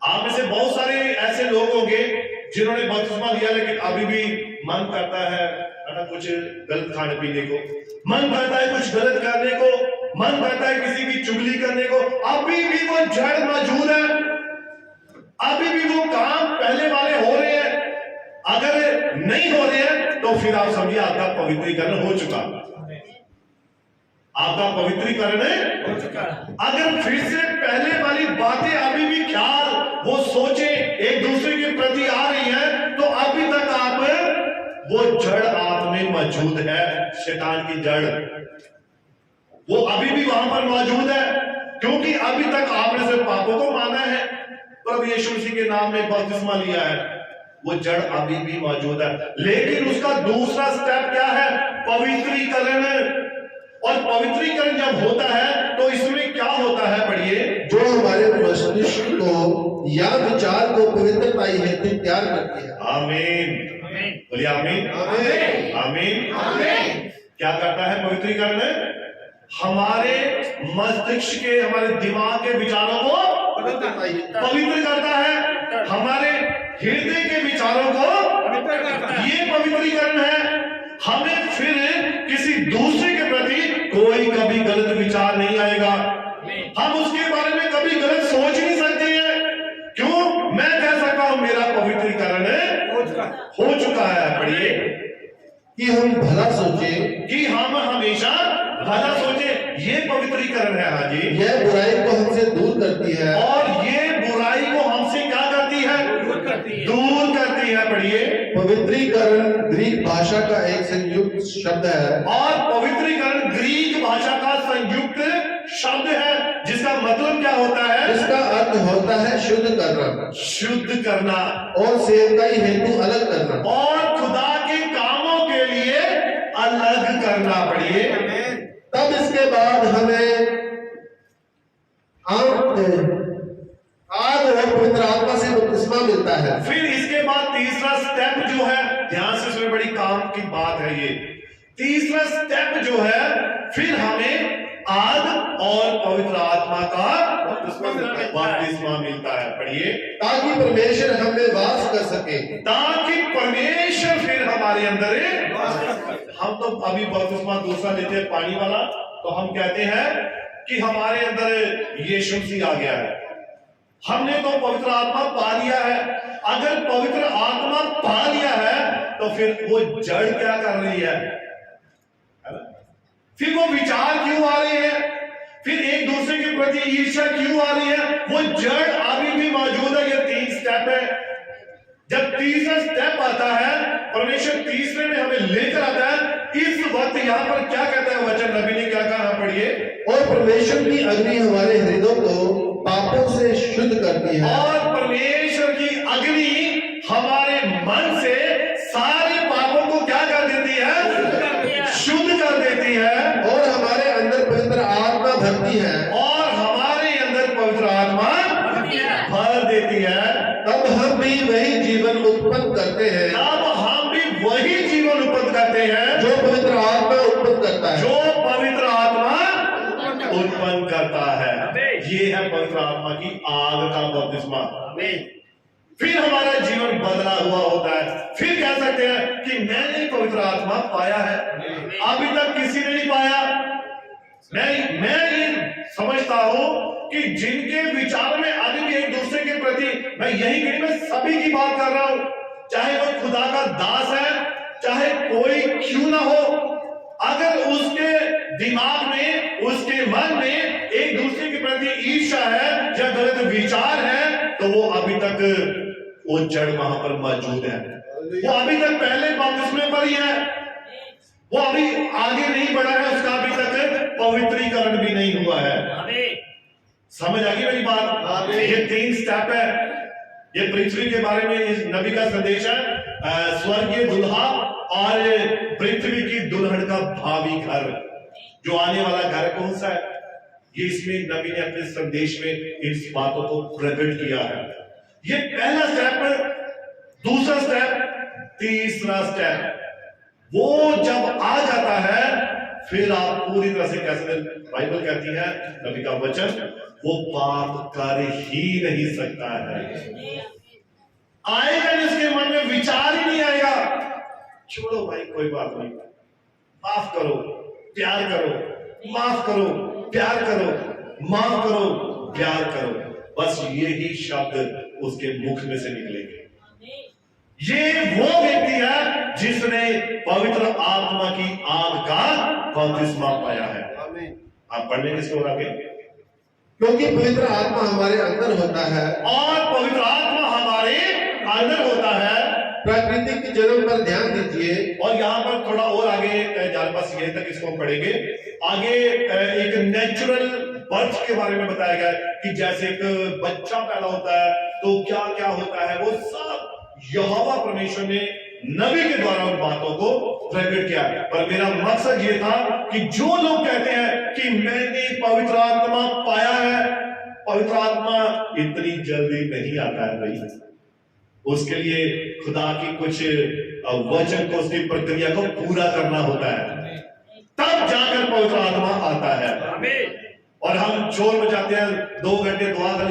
आप में से बहुत सारे ऐसे लोग होंगे जिन्होंने बपतिस्मा लिया, लेकिन अभी भी मन करता है ना कुछ गलत खाने पीने को, मन करता है कुछ गलत करने को, मन करता है किसी की चुगली करने को। अभी भी वो जड़ मौजूद है, अभी भी वो काम पहले वाले हो रहे हैं। अगर नहीं हो रहे हैं तो फिर आप समझिए आपका पवित्रीकरण हो चुका, आपका पवित्रीकरण हो चुका। अगर फिर से पहले वाली बातें अभी भी ख्याल, वो सोचे एक दूसरे के प्रति आ रही हैं, तो अभी तक आप, वो जड़ आप में मौजूद है, शैतान की जड़, वो अभी भी वहां पर मौजूद है, क्योंकि अभी तक आपने सिर्फ पापों को माना है, प्रभु यीशु मसीह के नाम में बपतिस्मा लिया है, वो जड़ अभी भी मौजूद है। लेकिन उसका दूसरा स्टेप क्या है, पवित्रीकरण। और पवित्रीकरण जब होता है तो इसमें क्या होता है, पढ़िए। जो हमारे मस्तिष्क को या विचार को पवित्रता हेतु तैयार करती है। आमीन, बोलिए आमीन, आमीन, आमीन। क्या करता है पवित्रीकरण, हमारे मस्तिष्क के, हमारे दिमाग के विचारों को पवित्र करता है, हमारे हृदय के विचारों को पवित्र करता है। ये पवित्रीकरण है। हमें फिर किसी दूसरे के प्रति कोई कभी गलत विचार नहीं आएगा, हम उसके बारे में कभी गलत सोच नहीं सकते हैं। क्यों, मैं कह सकता हूं मेरा पवित्रीकरण हो चुका है, पढ़िए। कि हम भला सोचे, कि हम हमेशा भला सोचे, ये पवित्रीकरण है। हाँ जी। यह बुराई को हमसे दूर करती है। और ये बुराई को हमसे क्या करती है, दूर करती है, पढ़िए। पवित्रीकरण ग्रीक भाषा का एक संयुक्त शब्द है। और पवित्रीकरण ग्रीक भाषा का संयुक्त शब्द है, जिसका मतलब क्या होता है, इसका अर्थ होता है शुद्ध करना, शुद्ध करना, और सेवकाई हेतु अलग करना, और खुदा के कामों के लिए अलग करना, पढ़िए। तब इसके बाद हमें आग और पवित्र आत्मा से बपतिस्मा मिलता है। फिर इसके बाद तीसरा स्टेप जो है, ध्यान से सुनिए, बड़ी काम की बात है ये। तीसरा स्टेप जो है, फिर हमें आग और पवित्र आत्मा का बपतिस्मा मिलता है, पढ़िए। ताकि परमेश्वर हमें वास कर सके, ताकि परमेश्वर फिर हमारे अंदर हम तो अभी बपतिस्मा दूसरा लेते हैं, पानी वाला, तो हम कहते हैं कि हमारे अंदर यीशु मसीह आ गया है, हमने तो पवित्र आत्मा पा लिया है। अगर पवित्र आत्मा पा लिया है तो फिर वो जड़ क्या कर रही है, फिर वो विचार क्यों आ रहे हैं, फिर एक दूसरे के प्रति ईर्ष्या क्यों आ रही है? वो जड़ अभी भी मौजूद है। ये 3 स्टेप है। जब तीसरा स्टेप आता है, परमेश्वर तीसरे में हमें लेकर आता है। इस वक्त यहाँ पर क्या कहता है वचन? नबी ने क्या कहा? पढ़िए। और परमेश्वर की अग्नि हमारे हृदयों को पापों से शुद्ध करती है। और परमेश्वर की अग्नि हमारे मन से सारे पापों को क्या कर देती है? शुद्ध कर देती है। और हमारे अंदर पवित्र आत्मा भरती है। और हमारे अंदर पवित्र आत्मा भर देती है। तब हम भी वही जीवन उत्पन्न करते हैं अब हम भी वही जीवन उत्पन्न करते हैं जो पवित्र आत्मा उत्पन्न करता है। जो पवित्र आत्मा उत्पन्न करता है। ये है पवित्र आत्मा की आग का बपतिस्मा। फिर हमारा जीवन बदला हुआ होता है। फिर कह सकते हैं कि मैंने पवित्र आत्मा पाया है। अभी तक किसी ने नहीं पाया। मैं ये समझता हूं कि जिनके विचार में अभी भी एक दूसरे के प्रति, मैं यही नहीं, मैं सभी की बात कर रहा हूं, चाहे वो खुदा का दास है, चाहे कोई क्यों ना हो, अगर उसके दिमाग में, उसके मन में एक दूसरे के प्रति ईर्ष्या है या गलत विचार है, तो वो अभी तक वो जड़ वहां पर मौजूद है। वो अभी तक पहले बपतिस्मे पर ही है। वो अभी आगे नहीं बढ़ा है। उसका अभी तक पवित्रीकरण भी नहीं हुआ है। समझ आ गई मेरी बात? ये 3 स्टेप है। ये पृथ्वी के बारे में इस नबी का संदेश है। स्वर्गीय दुल्हा और पृथ्वी की दुल्हन का भावी घर, जो आने वाला घर कौन सा है, ये इसमें नबी ने अपने संदेश में इन बातों को प्रकट किया है। ये पहला स्टेप, दूसरा स्टेप, तीसरा स्टेप। वो जब आ जाता है, फिर आप पूरी तरह से कैसे, बाइबल कहती है, नबी का वचन, वो पाप कर ही नहीं सकता है। आएगा नहीं, उसके मन में विचार ही नहीं आएगा। छोड़ो भाई, कोई बात नहीं, माफ करो, प्यार करो, माफ करो, प्यार करो, माफ करो, प्यार करो। बस यही शब्द उसके मुख में से निकलेंगे। ये वो व्यक्ति है जिसने पवित्र आत्मा की आग का बपतिस्मा पाया है। आप पढ़ने किसको और आगे? क्योंकि पवित्र आत्मा हमारे अंदर होता है और पवित्र आत्मा हमारे अंदर होता है। प्रकृति के जन्म पर ध्यान दीजिए। और यहाँ पर थोड़ा और आगे हमारे पास ये तक इसको हम पढ़ेंगे। आगे एक नेचुरल बर्थ के बारे में बताया गया है कि जैसे एक बच्चा पैदा होता है तो क्या क्या होता है, वो सब यहोवा परमेश्वर ने नबी के द्वारा उन बातों को प्रकट किया। पर मेरा मकसद ये था कि जो लोग कहते हैं कि मैंने पवित्र आत्मा पाया है, पवित्र आत्मा इतनी जल्दी नहीं आता है भाई। उसके लिए खुदा की कुछ वचन को, उसकी प्रक्रिया को पूरा करना होता है, तब जाकर पवित्र आत्मा आता है। और हम शोर मचाते हैं 2 घंटे दुआ कर,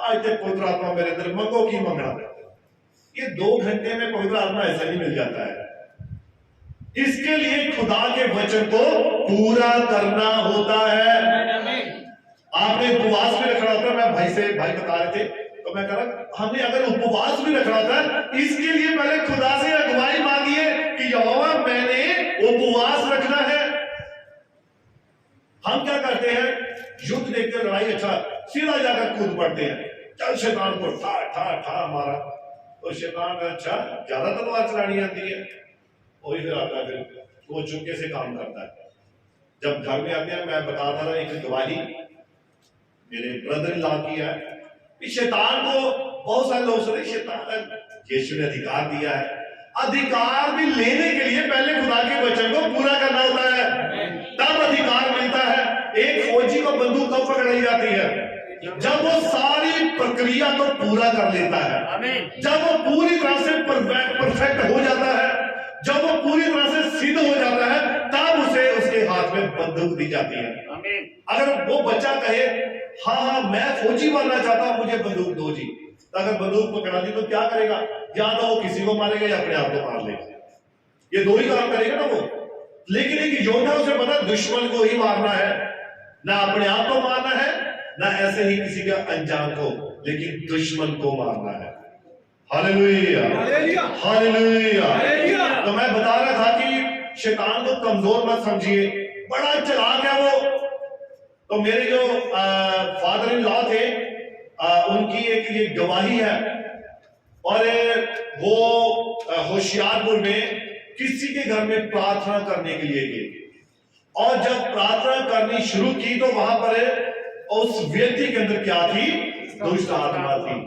आज तक पवित्र आत्मा मेरे अंदर, मंगो की मंगना। ये 2 घंटे में पवित्र आत्मा ऐसा ही मिल जाता है। इसके लिए खुदा के वचन को पूरा करना होता है। आपने उपवास भी रखना होता है। मैं भाई बता रहे थे तो मैं कह रहा, हमने अगर उपवास भी रखना था, इसके लिए पहले खुदा से अगुवाई मांगिए कि यहोवा मैंने उपवास रखना है। हम क्या करते हैं, युद्ध देखकर लड़ाई, अच्छा सीधा जाकर कूद पड़ते हैं, चल शैतान को ठा ठा ठा मारा, तो शैतान अच्छा ज्यादा तलवार चलानी आती है, वही फिर आता है, फिर वो चुपके से काम करता है। जब घर में आते हैं, मैं बता था एक गवाही मेरे ब्रदर ला की है कि शैतान को बहुत सारे लोग सुने, शैतान यीशु ने अधिकार दिया है। अधिकार भी लेने के लिए पहले खुदा के वचन को पूरा करना होता है, तब अधिकार मिलता है। एक फौजी को बंदूक कब पकड़ाई जाती है? जब वो सारी प्रक्रिया को पूरा कर लेता है, जब वो पूरी तरह से परफेक्ट हो जाता है, जब वो पूरी तरह से सिद्ध हो जाता है, तब उसे उसके हाथ में बंदूक दी जाती है। अगर वो बच्चा कहे हाँ मैं फौजी बनना चाहता हूं, मुझे बंदूक दो जी, तो अगर बंदूक पकड़ा दी तो क्या करेगा? या तो वो किसी को मारेगा या अपने आप को मार लेगा। ये 2 ही काम करेगा ना वो। लेकिन एक योद्धा, उसे पता दुश्मन को ही मारना है, ना अपने आप को मारना है, ना ऐसे ही किसी का अनजान को, लेकिन दुश्मन को मारना है। Hallelujah, hallelujah. तो मैं बता रहा था कि शैतान को कमजोर मत समझिए, बड़ा चालाक है वो। तो मेरे जो फादर इन लॉ थे, उनकी एक ये गवाही है। और वो होशियारपुर में किसी के घर में प्रार्थना करने के लिए गए, और जब प्रार्थना करनी शुरू की तो वहां पर उस व्यक्ति के अंदर क्या थी? दुष्ट आत्मा थी।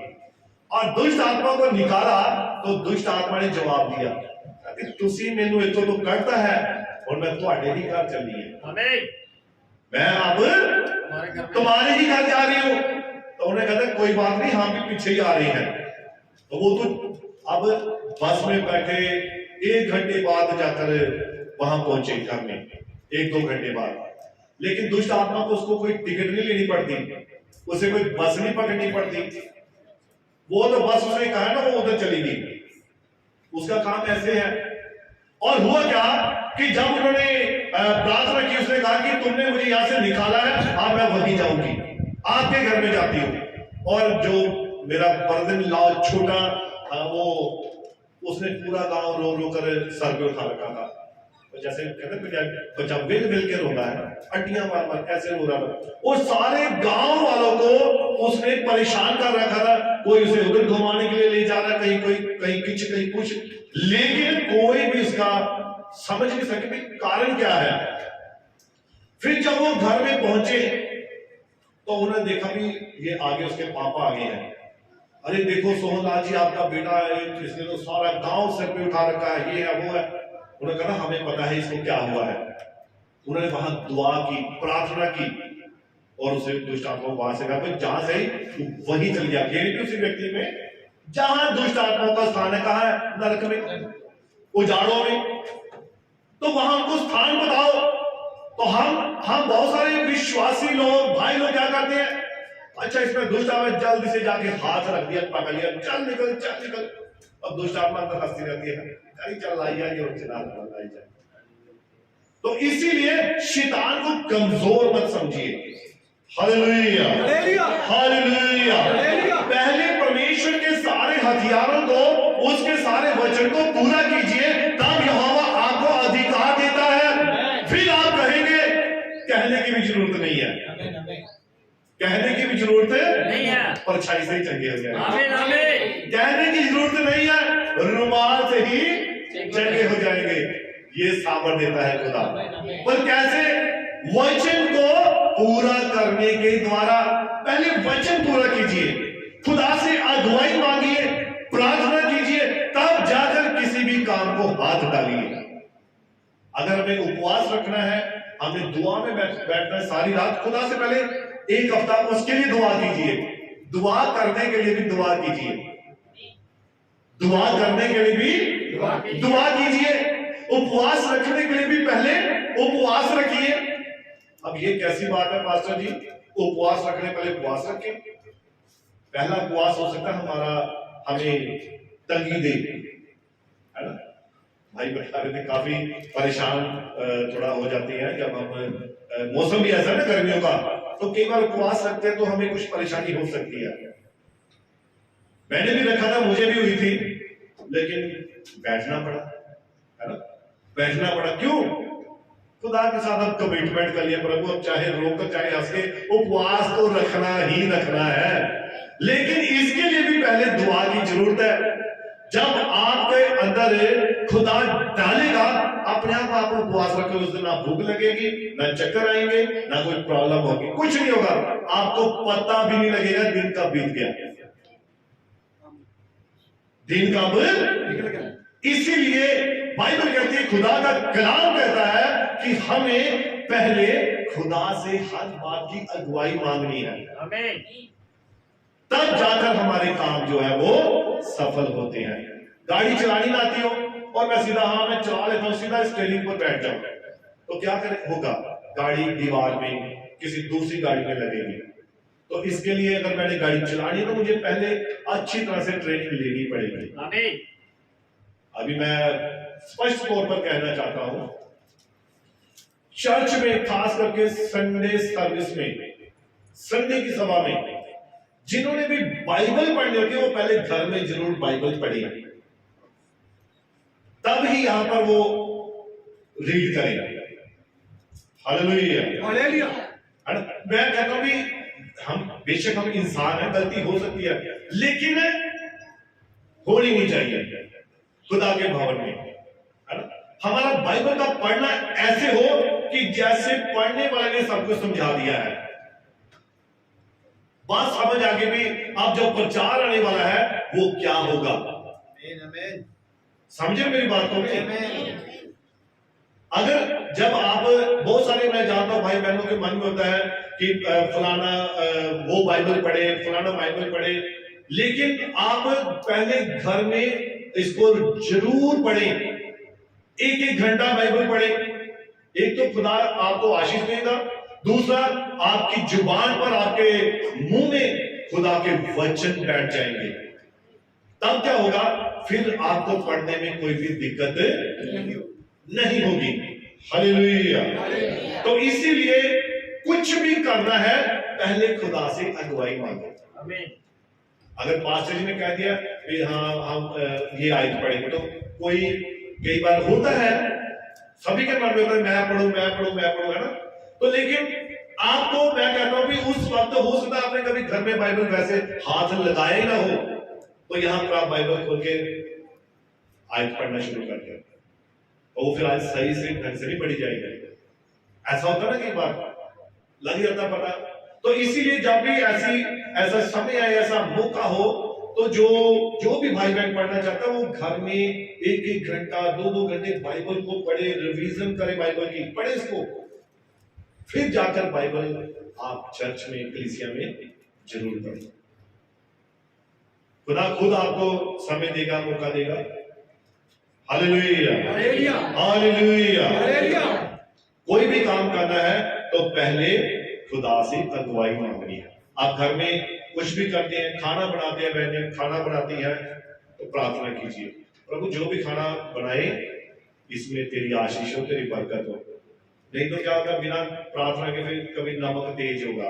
और दुष्ट आत्मा को निकाला तो दुष्ट आत्मा ने जवाब दिया कि तुसी मैनू इतो तो करता है और मैं तुम्हारे ही घर चलनी है, मैं अब तुम्हारे ही घर जा रही हूं। तो उन्हें कहता कोई बात नहीं, हम भी पीछे ही आ रही हैं। तो वो तो अब बस में बैठे 1 घंटे बाद जाकर वहां पहुंचे घर में, 1-2 घंटे बाद। लेकिन दुष्ट आत्मा को उसको कोई टिकट नहीं लेनी पड़ती, उसे कोई बस नहीं पकड़नी पड़ती, वो तो बस उसने कहा ना वो उधर चली गई, उसका काम ऐसे है। और हुआ क्या कि जब उन्होंने प्रार्थना की, उसने कहा कि तुमने मुझे यहां से निकाला है, अब मैं वहीं जाऊंगी, आपके घर में जाती हूं। और जो मेरा बर्दन लॉ छोटा था, वो उसने पूरा गांव रो रो कर सर पे उठा रखा था, तो जैसे कहते बच्चा बिल बिल के रोना है, अट्टियां मार मार कैसे रो रहा था। और सारे गांव वालों को उसने परेशान कर रखा था, कोई उसे उधर घुमाने के लिए ले जा रहा, कहीं कोई कहीं कुछ कहीं कुछ, लेकिन कोई भी उसका समझ नहीं सके कि कारण क्या है। फिर जब वो घर में पहुंचे तो उन्होंने देखा भी ये आगे उसके पापा आ गए हैं। अरे देखो सोहनलाल जी, आपका बेटा है, इसने तो सारा गांव सर पे उठा रखा है, ये है वो है। उन्होंने कहा हमें पता है इसको क्या हुआ है। उन्होंने वहां दुआ की, प्रार्थना की, और उसे दुष्ट आत्मा वहां से कहा जहां से वहीं चल गया। ये उसी व्यक्ति में जहां दुष्ट आत्मा का स्थान है, कहा है? नरक में, उजाड़ों में। तो वहां उनको स्थान बताओ। तो हम बहुत सारे विश्वासी लोग, भाई लोग क्या करते हैं? अच्छा इसमें दुष्ट आत्मा, जल्दी से जाके हाथ रख दिया, पकड़ लिया, चल निकल चल निकल। अब दुष्ट आत्मा अंदर हंसती रहती है, अरे चल लाई जाए और चला लाई जाए। तो इसीलिए शैतान को कमजोर मत समझिए। Hallelujah hallelujah. पहले परमेश्वर के सारे हथियारों को, उसके सारे वचन को पूरा कीजिए, तब यहोवा आपको अधिकार देता है। फिर आप कहेंगे, कहने की भी जरूरत नहीं है, कहने की भी जरूरत नहीं है, परछाई से ही चंगे हो जाएंगे। कहने की जरूरत नहीं है, रुमाल से ही चंगे हो जाएंगे। ये सामर्थ देता है खुदा। पर कैसे? वचन को पूरा करने के द्वारा। पहले वचन पूरा कीजिए, खुदा से अगुवाई मांगिए, प्रार्थना कीजिए, तब जाकर किसी भी काम को हाथ डालिए। अगर हमें उपवास रखना है, हमें दुआ में बैठना है सारी रात, खुदा से पहले 1 हफ्ता उसके लिए दुआ कीजिए। दुआ करने के लिए भी दुआ कीजिए, दुआ करने के लिए भी दुआ कीजिए, उपवास रखने के लिए भी पहले उपवास रखिए। अब ये कैसी बात है पास्टर जी, उपवास रखने पहले उपवास रखें? पहला उपवास हो सकता है हमारा, हमें तंगी दे, है ना? भाई बता रहे थे काफी परेशान थोड़ा हो जाते हैं जब हम, मौसम भी ऐसा है ना गर्मियों का, तो कई बार उपवास रखते हैं तो हमें कुछ परेशानी हो सकती है। मैंने भी रखा था, मुझे भी हुई थी, लेकिन बैठना पड़ा, है ना? बैठना पड़ा। क्यों? खुदा के साथ अब कमिटमेंट कर लिया, प्रभु अब चाहे रोक चाहे हंस के उपवास तो रखना ही रखना है। लेकिन इसके लिए भी पहले दुआ की जरूरत है। जब आपके अंदर खुदा डालेगा, अपने आप उपवास रखो, उस दिन ना भूख लगेगी, ना चक्कर आएंगे, ना कोई प्रॉब्लम होगी, कुछ नहीं होगा, आपको पता भी नहीं लगेगा दिन कब बीत गया, दिन कब निकल गया। इसीलिए बाइबल कहती है, खुदा का कलाम कहता है कि हमें पहले खुदा से हर बात की अगुवाई मांगनी है, तब जाकर हमारे काम जो है वो सफल होते हैं। गाड़ी चलानी ना आती हो और मैं सीधा मैं चला लेता हूं, सीधा स्टीयरिंग पर बैठ जाऊं, तो क्या करे होगा? गाड़ी दीवार में किसी दूसरी गाड़ी में लगेगी। तो इसके लिए अगर मैंने गाड़ी चलानी है तो मुझे पहले अच्छी तरह से ट्रेनिंग लेनी पड़ेगी। अभी मैं स्पष्ट तौर पर कहना चाहता हूं, चर्च में खास करके संडे सर्विस में, संडे की सभा में जिन्होंने भी बाइबल पढ़नी होती है, वो पहले घर में जरूर बाइबल पढ़े, तब ही यहां पर वो रीड करेगा। Hallelujah hallelujah. है ना? मैं कहता हूं भी हम बेशक हम इंसान है, गलती हो सकती है, लेकिन होनी नहीं चाहिए खुदा के भवन में, है ना? हमारा बाइबल का पढ़ना ऐसे हो कि जैसे पढ़ने वाले ने सब कुछ समझा दिया है, बात समझ आगे भी अब जब प्रचार आने वाला है वो क्या होगा। समझे मेरी बात को? अगर जब आप बहुत सारे, मैं जानता हूं भाई बहनों के मन में होता है कि फलाना वो बाइबल पढ़े, फलाना बाइबल पढ़े, लेकिन आप पहले घर में इसको जरूर पढ़ें, एक एक घंटा बाइबल पढ़ें। एक तो खुदा आपको आशीष देगा, दूसरा आपकी जुबान पर, आपके मुंह में खुदा के वचन बैठ जाएंगे, तब क्या होगा, फिर आपको पढ़ने में कोई भी दिक्कत नहीं होगी। हालेलुया। तो इसीलिए कुछ भी करना है पहले खुदा से अगुवाई मांगो। अगर पास्टर जी ने कह दिया कि हाँ हम ये आयत पढ़ेंगे, तो कोई कई बार होता है, सभी के मन में होता है मैं पढ़ूं मैं पढ़ूं मैं पढ़ूं, है ना? तो लेकिन आपको मैं कहता हूं कि उस वक्त हो सकता है आपने कभी घर में बाइबल वैसे हाथ लगाया ही ना हो, तो यहां पर आप बाइबल खोल के आयत पढ़ना शुरू कर दिया, वो फिर आज सही से ढंग से नहीं पढ़ी जाएगी। ऐसा होता ना, कई बार लग जाता पता। तो इसीलिए जब भी ऐसा समय आए, ऐसा मौका हो, तो जो भी भाई बहन पढ़ना चाहता है वो घर में एक एक घंटा 2-2 घंटे बाइबल को पढ़े, रिवीजन करे बाइबल की, पढ़े इसको, फिर जाकर बाइबल आप चर्च में, कलीसिया में जरूर पढ़ें। खुदा खुद आपको समय देगा, मौका देगा। Hallelujah hallelujah. कोई भी काम करना है तो पहले खुदा से अगुवाई मांगनी है। आप घर में कुछ भी करते हैं, खाना बनाते हैं, बहनें खाना बनाती है, तो प्रार्थना कीजिए, प्रभु जो भी खाना बनाए इसमें तेरी आशीष हो, तेरी बरकत हो। नहीं तो क्या होगा, बिना प्रार्थना के फिर कभी नमक तेज होगा,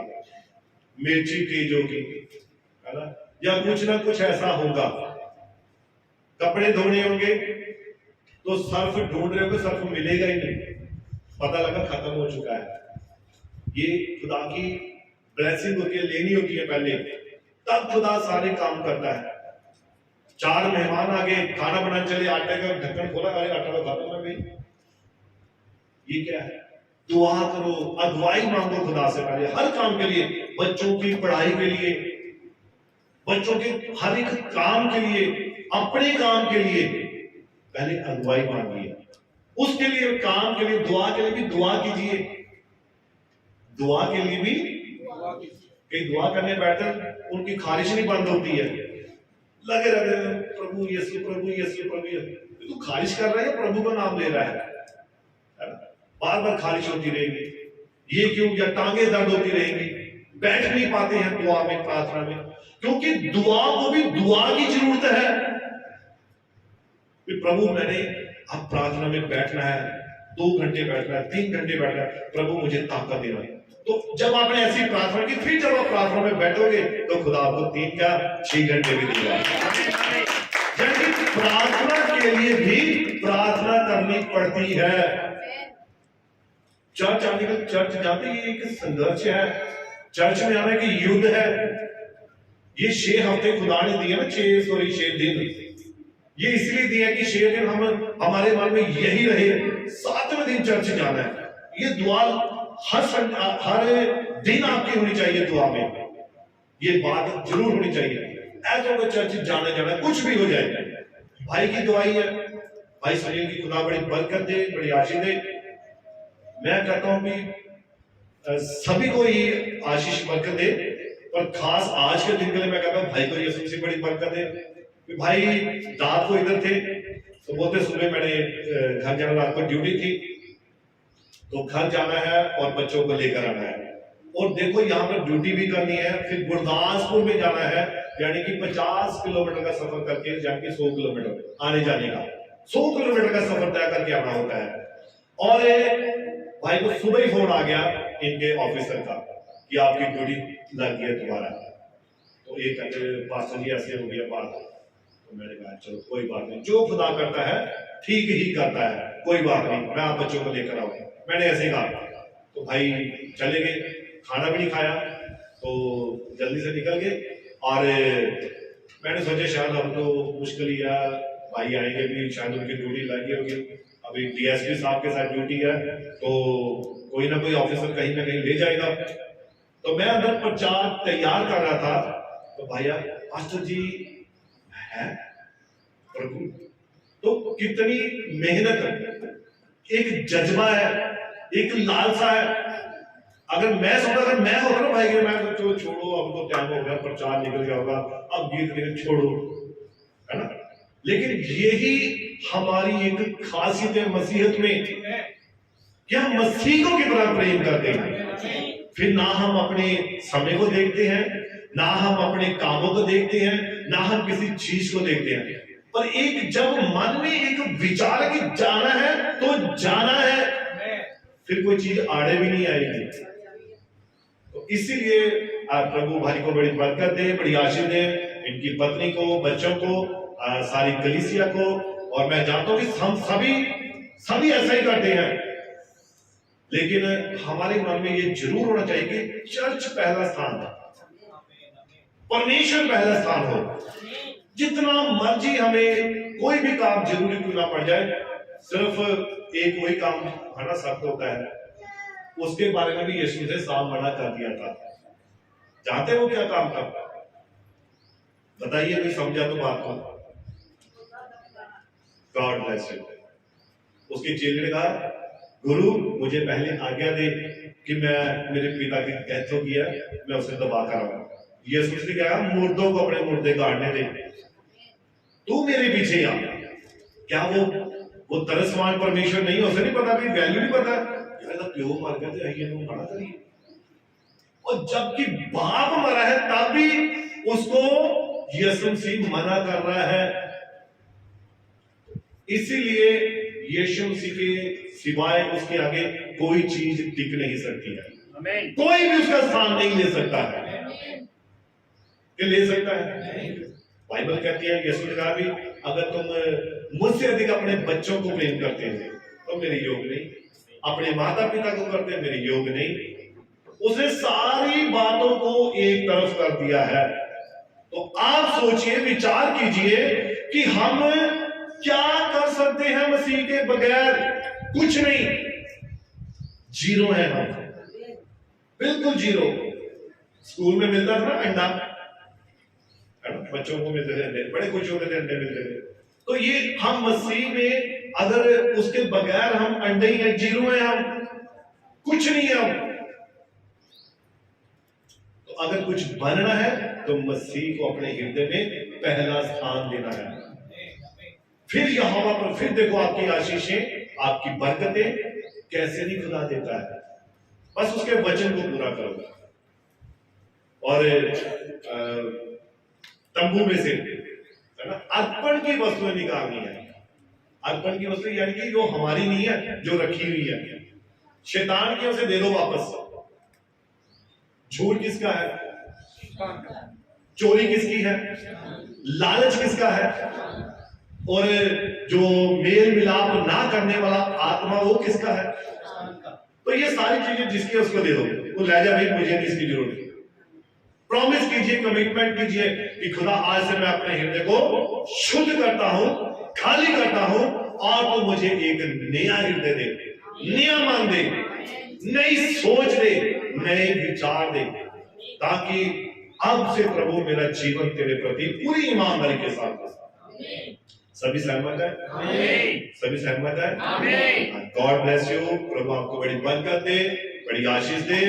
मिर्ची तेज होगी, है ना, या कुछ ना कुछ ऐसा होगा। कपड़े धोने होंगे तो सर्फ ढूंढ रहे होंगे, सर्फ मिलेगा ही नहीं, पता लगा खत्म हो चुका है। ये खुदा की ब्लेसिंग होती है, लेनी होती है पहले, तब खुदा सारे काम करता है। 4 मेहमान आ गए, खाना बनाने चले, आटे का ढक्कन खोला, अरे आटा तो खत्म हो गई। ये क्या है? दुआ करो, अगुवाई मांगो खुदा से पहले, हर काम के लिए, बच्चों की पढ़ाई के लिए, बच्चों के हर एक काम के लिए, अपने काम के लिए पहले अगुवाई मांगिए। उसके लिए, काम के लिए, दुआ के लिए भी दुआ कीजिए। दुआ के लिए भी कई दुआ करने बैठे उनकी खारिश नहीं बंद होती है, लगे रहे प्रभु यीशु प्रभु यीशु प्रभु यीशु। तू खारिश कर रहा है या प्रभु का नाम ले रहा है? बार बार खारिश होती रहेगी, ये क्यों? या टांगे दर्द होती रहेंगी, बैठ नहीं पाते हैं दुआ में, प्रार्थना में, क्योंकि दुआ को भी दुआ की जरूरत है। प्रभु मैंने अब प्रार्थना में बैठना है, 2 घंटे बैठना है, 3 घंटे बैठना है, प्रभु मुझे ताकत देना है। तो जब आपने ऐसी प्रार्थना की, फिर जब आप प्रार्थना में बैठोगे तो खुदा आपको 3 क्या 6 घंटे भी देगा। यानी प्रार्थना के लिए भी प्रार्थना करनी पड़ती है। चर्च आने का, चर्च जानते हैं एक संघर्ष है, चर्च में आने की युद्ध है। ये 6 हफ्ते खुदा ने दिए ना, 6 दिन, ये इसलिए दिया कि 6 दिन हम हमारे मन में यही रहे, 7वें दिन चर्च जाना है। ये दुआ हर दिन आपकी होनी चाहिए, दुआ में ये बात जरूर होनी चाहिए। ऐसा तो चर्च जाना कुछ भी हो जाए, भाई की दुआई है, भाई सुनिए कि खुदा बड़ी बरकत दे, बड़ी आशीष दे। मैं कहता हूं कि सभी को ये आशीष बरकत दे, पर खास आज के दिन के लिए मैं कहता हूं भाई को ये सबसे बड़ी बरकत है। भाई रात को इधर थे तो बोलते सुबह मैंने घर जाना, रात को ड्यूटी थी, तो घर जाना है और बच्चों को लेकर आना है, और देखो यहाँ पर ड्यूटी भी करनी है, फिर गुरदासपुर में जाना है, यानी कि 50 किलोमीटर का सफर करके, यानी कि 100 किलोमीटर आने जाने का, 100 किलोमीटर का सफर तय करके आना होता है। और भाई को सुबह ही फोन आ गया इनके ऑफिसर का कि आपकी ड्यूटी लग गई है तुम्हारा। तो ये कहते पास्टर जी ऐसे हो गया बात, तो मैंने कहा चलो कोई बात नहीं, जो खुदा करता है ठीक ही करता है, कोई बात नहीं, मैं आप बच्चों को लेकर आऊंगा, मैंने ऐसे कहा। तो भाई चले गए, खाना भी नहीं खाया, तो जल्दी से निकल गए। और मैंने सोचा शायद हम तो मुश्किल ही यार, भाई आएंगे भी, शायद उनकी ड्यूटी लगी होगी, अभी डीएसपी साहब के साथ ड्यूटी है, तो कोई ना कोई ऑफिसर कहीं ना कहीं ले जाएगा। तो मैं अंदर प्रचार तैयार कर रहा था, तो भैया पास्टर जी है प्रभु, तो कितनी मेहनत, एक जज्बा है, एक लालसा है। अगर मैं सोचा, अगर मैं होता ना भाई, मैं तो चलो छोड़ो, अब तो टाइम हो गया, प्रचार निकल गया होगा, अब गीत निकल छोड़ो, है ना। लेकिन यही हमारी एक खासियत है मसीहत में कि हम मसीह को कितना प्रेम करते हैं। फिर ना हम अपने समय को देखते हैं, ना हम अपने कामों को देखते हैं, ना हम किसी चीज को देखते हैं, पर एक जब मन में एक विचार है कि जाना है तो जाना है, फिर कोई चीज आड़े भी नहीं आएगी। तो इसीलिए प्रभु भाई को बड़ी बरकत दे, बड़ी आशीष दे, इनकी पत्नी को, बच्चों को, सारी कलीसिया को। और मैं जानता हूं कि हम सभी ऐसा ही करते हैं, लेकिन हमारे मन में ये जरूर होना चाहिए कि चर्च पहला स्थान है, परमेश्वर पहला स्थान हो। जितना मर्जी हमें कोई भी काम जरूरी क्यों ना पड़ जाए, सिर्फ एक वही काम है ना सख्त होता है, उसके बारे में भी यीशु ने साफ मना कर दिया था। जानते हो क्या काम था? बताइए, भी समझा तो बात को। God bless you. उसके चेले ने कहा, गुरु मुझे पहले आज्ञा दे कि मैं, मेरे पिता की डेथ हो गया, मैं उसे दबा कर आऊंगा। यीशु ने कहा, मुर्दों को अपने मुर्दे गाड़ने दे, तू मेरे पीछे आ। क्या वो तरसवान परमेश्वर नहीं, उसे नहीं पता, भी वैल्यू नहीं पता, प्यो मर गया तो आइए मना करिए। और जबकि बाप मरा है तब भी उसको यीशु मसीह मना कर रहा है। इसीलिए यीशु मसीह के सिवाय उसके आगे कोई चीज टिक नहीं सकती है। कोई भी उसका स्थान नहीं ले सकता है। क्या ले सकता है? बाइबल कहती है, यीशु ने कहा भी, अगर तुम मुझसे अधिक अपने बच्चों को प्रेम करते हो तो मेरे योग नहीं, अपने माता पिता को करते हैं मेरे योग नहीं। उसने सारी बातों को एक तरफ कर दिया है। तो आप सोचिए, विचार कीजिए कि हम क्या कर सकते हैं मसीह के बगैर? कुछ नहीं, जीरो है हम, बिल्कुल जीरो। स्कूल में मिलता था ना अंडा, बच्चों को मिलते थे अंडे, बड़े खुश होते थे अंडे मिलते थे। तो ये हम मसीह में अगर उसके बगैर हम अंडे ही हैं, जीरो हैं हम, कुछ नहीं है हम। तो अगर कुछ बनना है तो मसीह को अपने हृदय में पहला स्थान देना है। फिर यहोवा पर, फिर देखो आपकी आशीषें, आपकी बरकतें कैसे नहीं खुदा देता है। बस उसके वचन को पूरा करो। और तंबू में से, है ना, अर्पण की वस्तुएं निकालनी है। अर्पण की वस्तु यानी कि जो हमारी नहीं है, जो रखी हुई है, शैतान की, उसे दे दो वापस। झूठ किसका है? चोरी किसकी है? लालच किसका है? और जो मेल मिलाप ना करने वाला आत्मा, वो किसका है? तो ये सारी चीजें जिसकी उसको दे दो, वो ले जा, भाई मुझे नहीं इसकी जरूरत। प्रॉमिस कीजिए, कमिटमेंट कीजिए कि खुदा आज से मैं अपने हृदय को शुद्ध करता हूं, खाली करता हूं, और तो मुझे एक नया हृदय दे, नया मन दे, नई सोच दे, नए विचार दे, ताकि अब से प्रभु मेरा जीवन तेरे प्रति पूरी ईमानदारी के साथ हो। सभी सहमत है? सभी सहमत है? God bless you. प्रभु आपको बड़ी बरकत दे, बड़ी आशीष दे।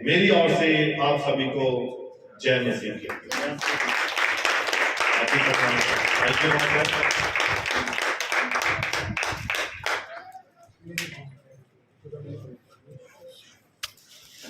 मेरी ओर से आप सभी को जय मसीह की।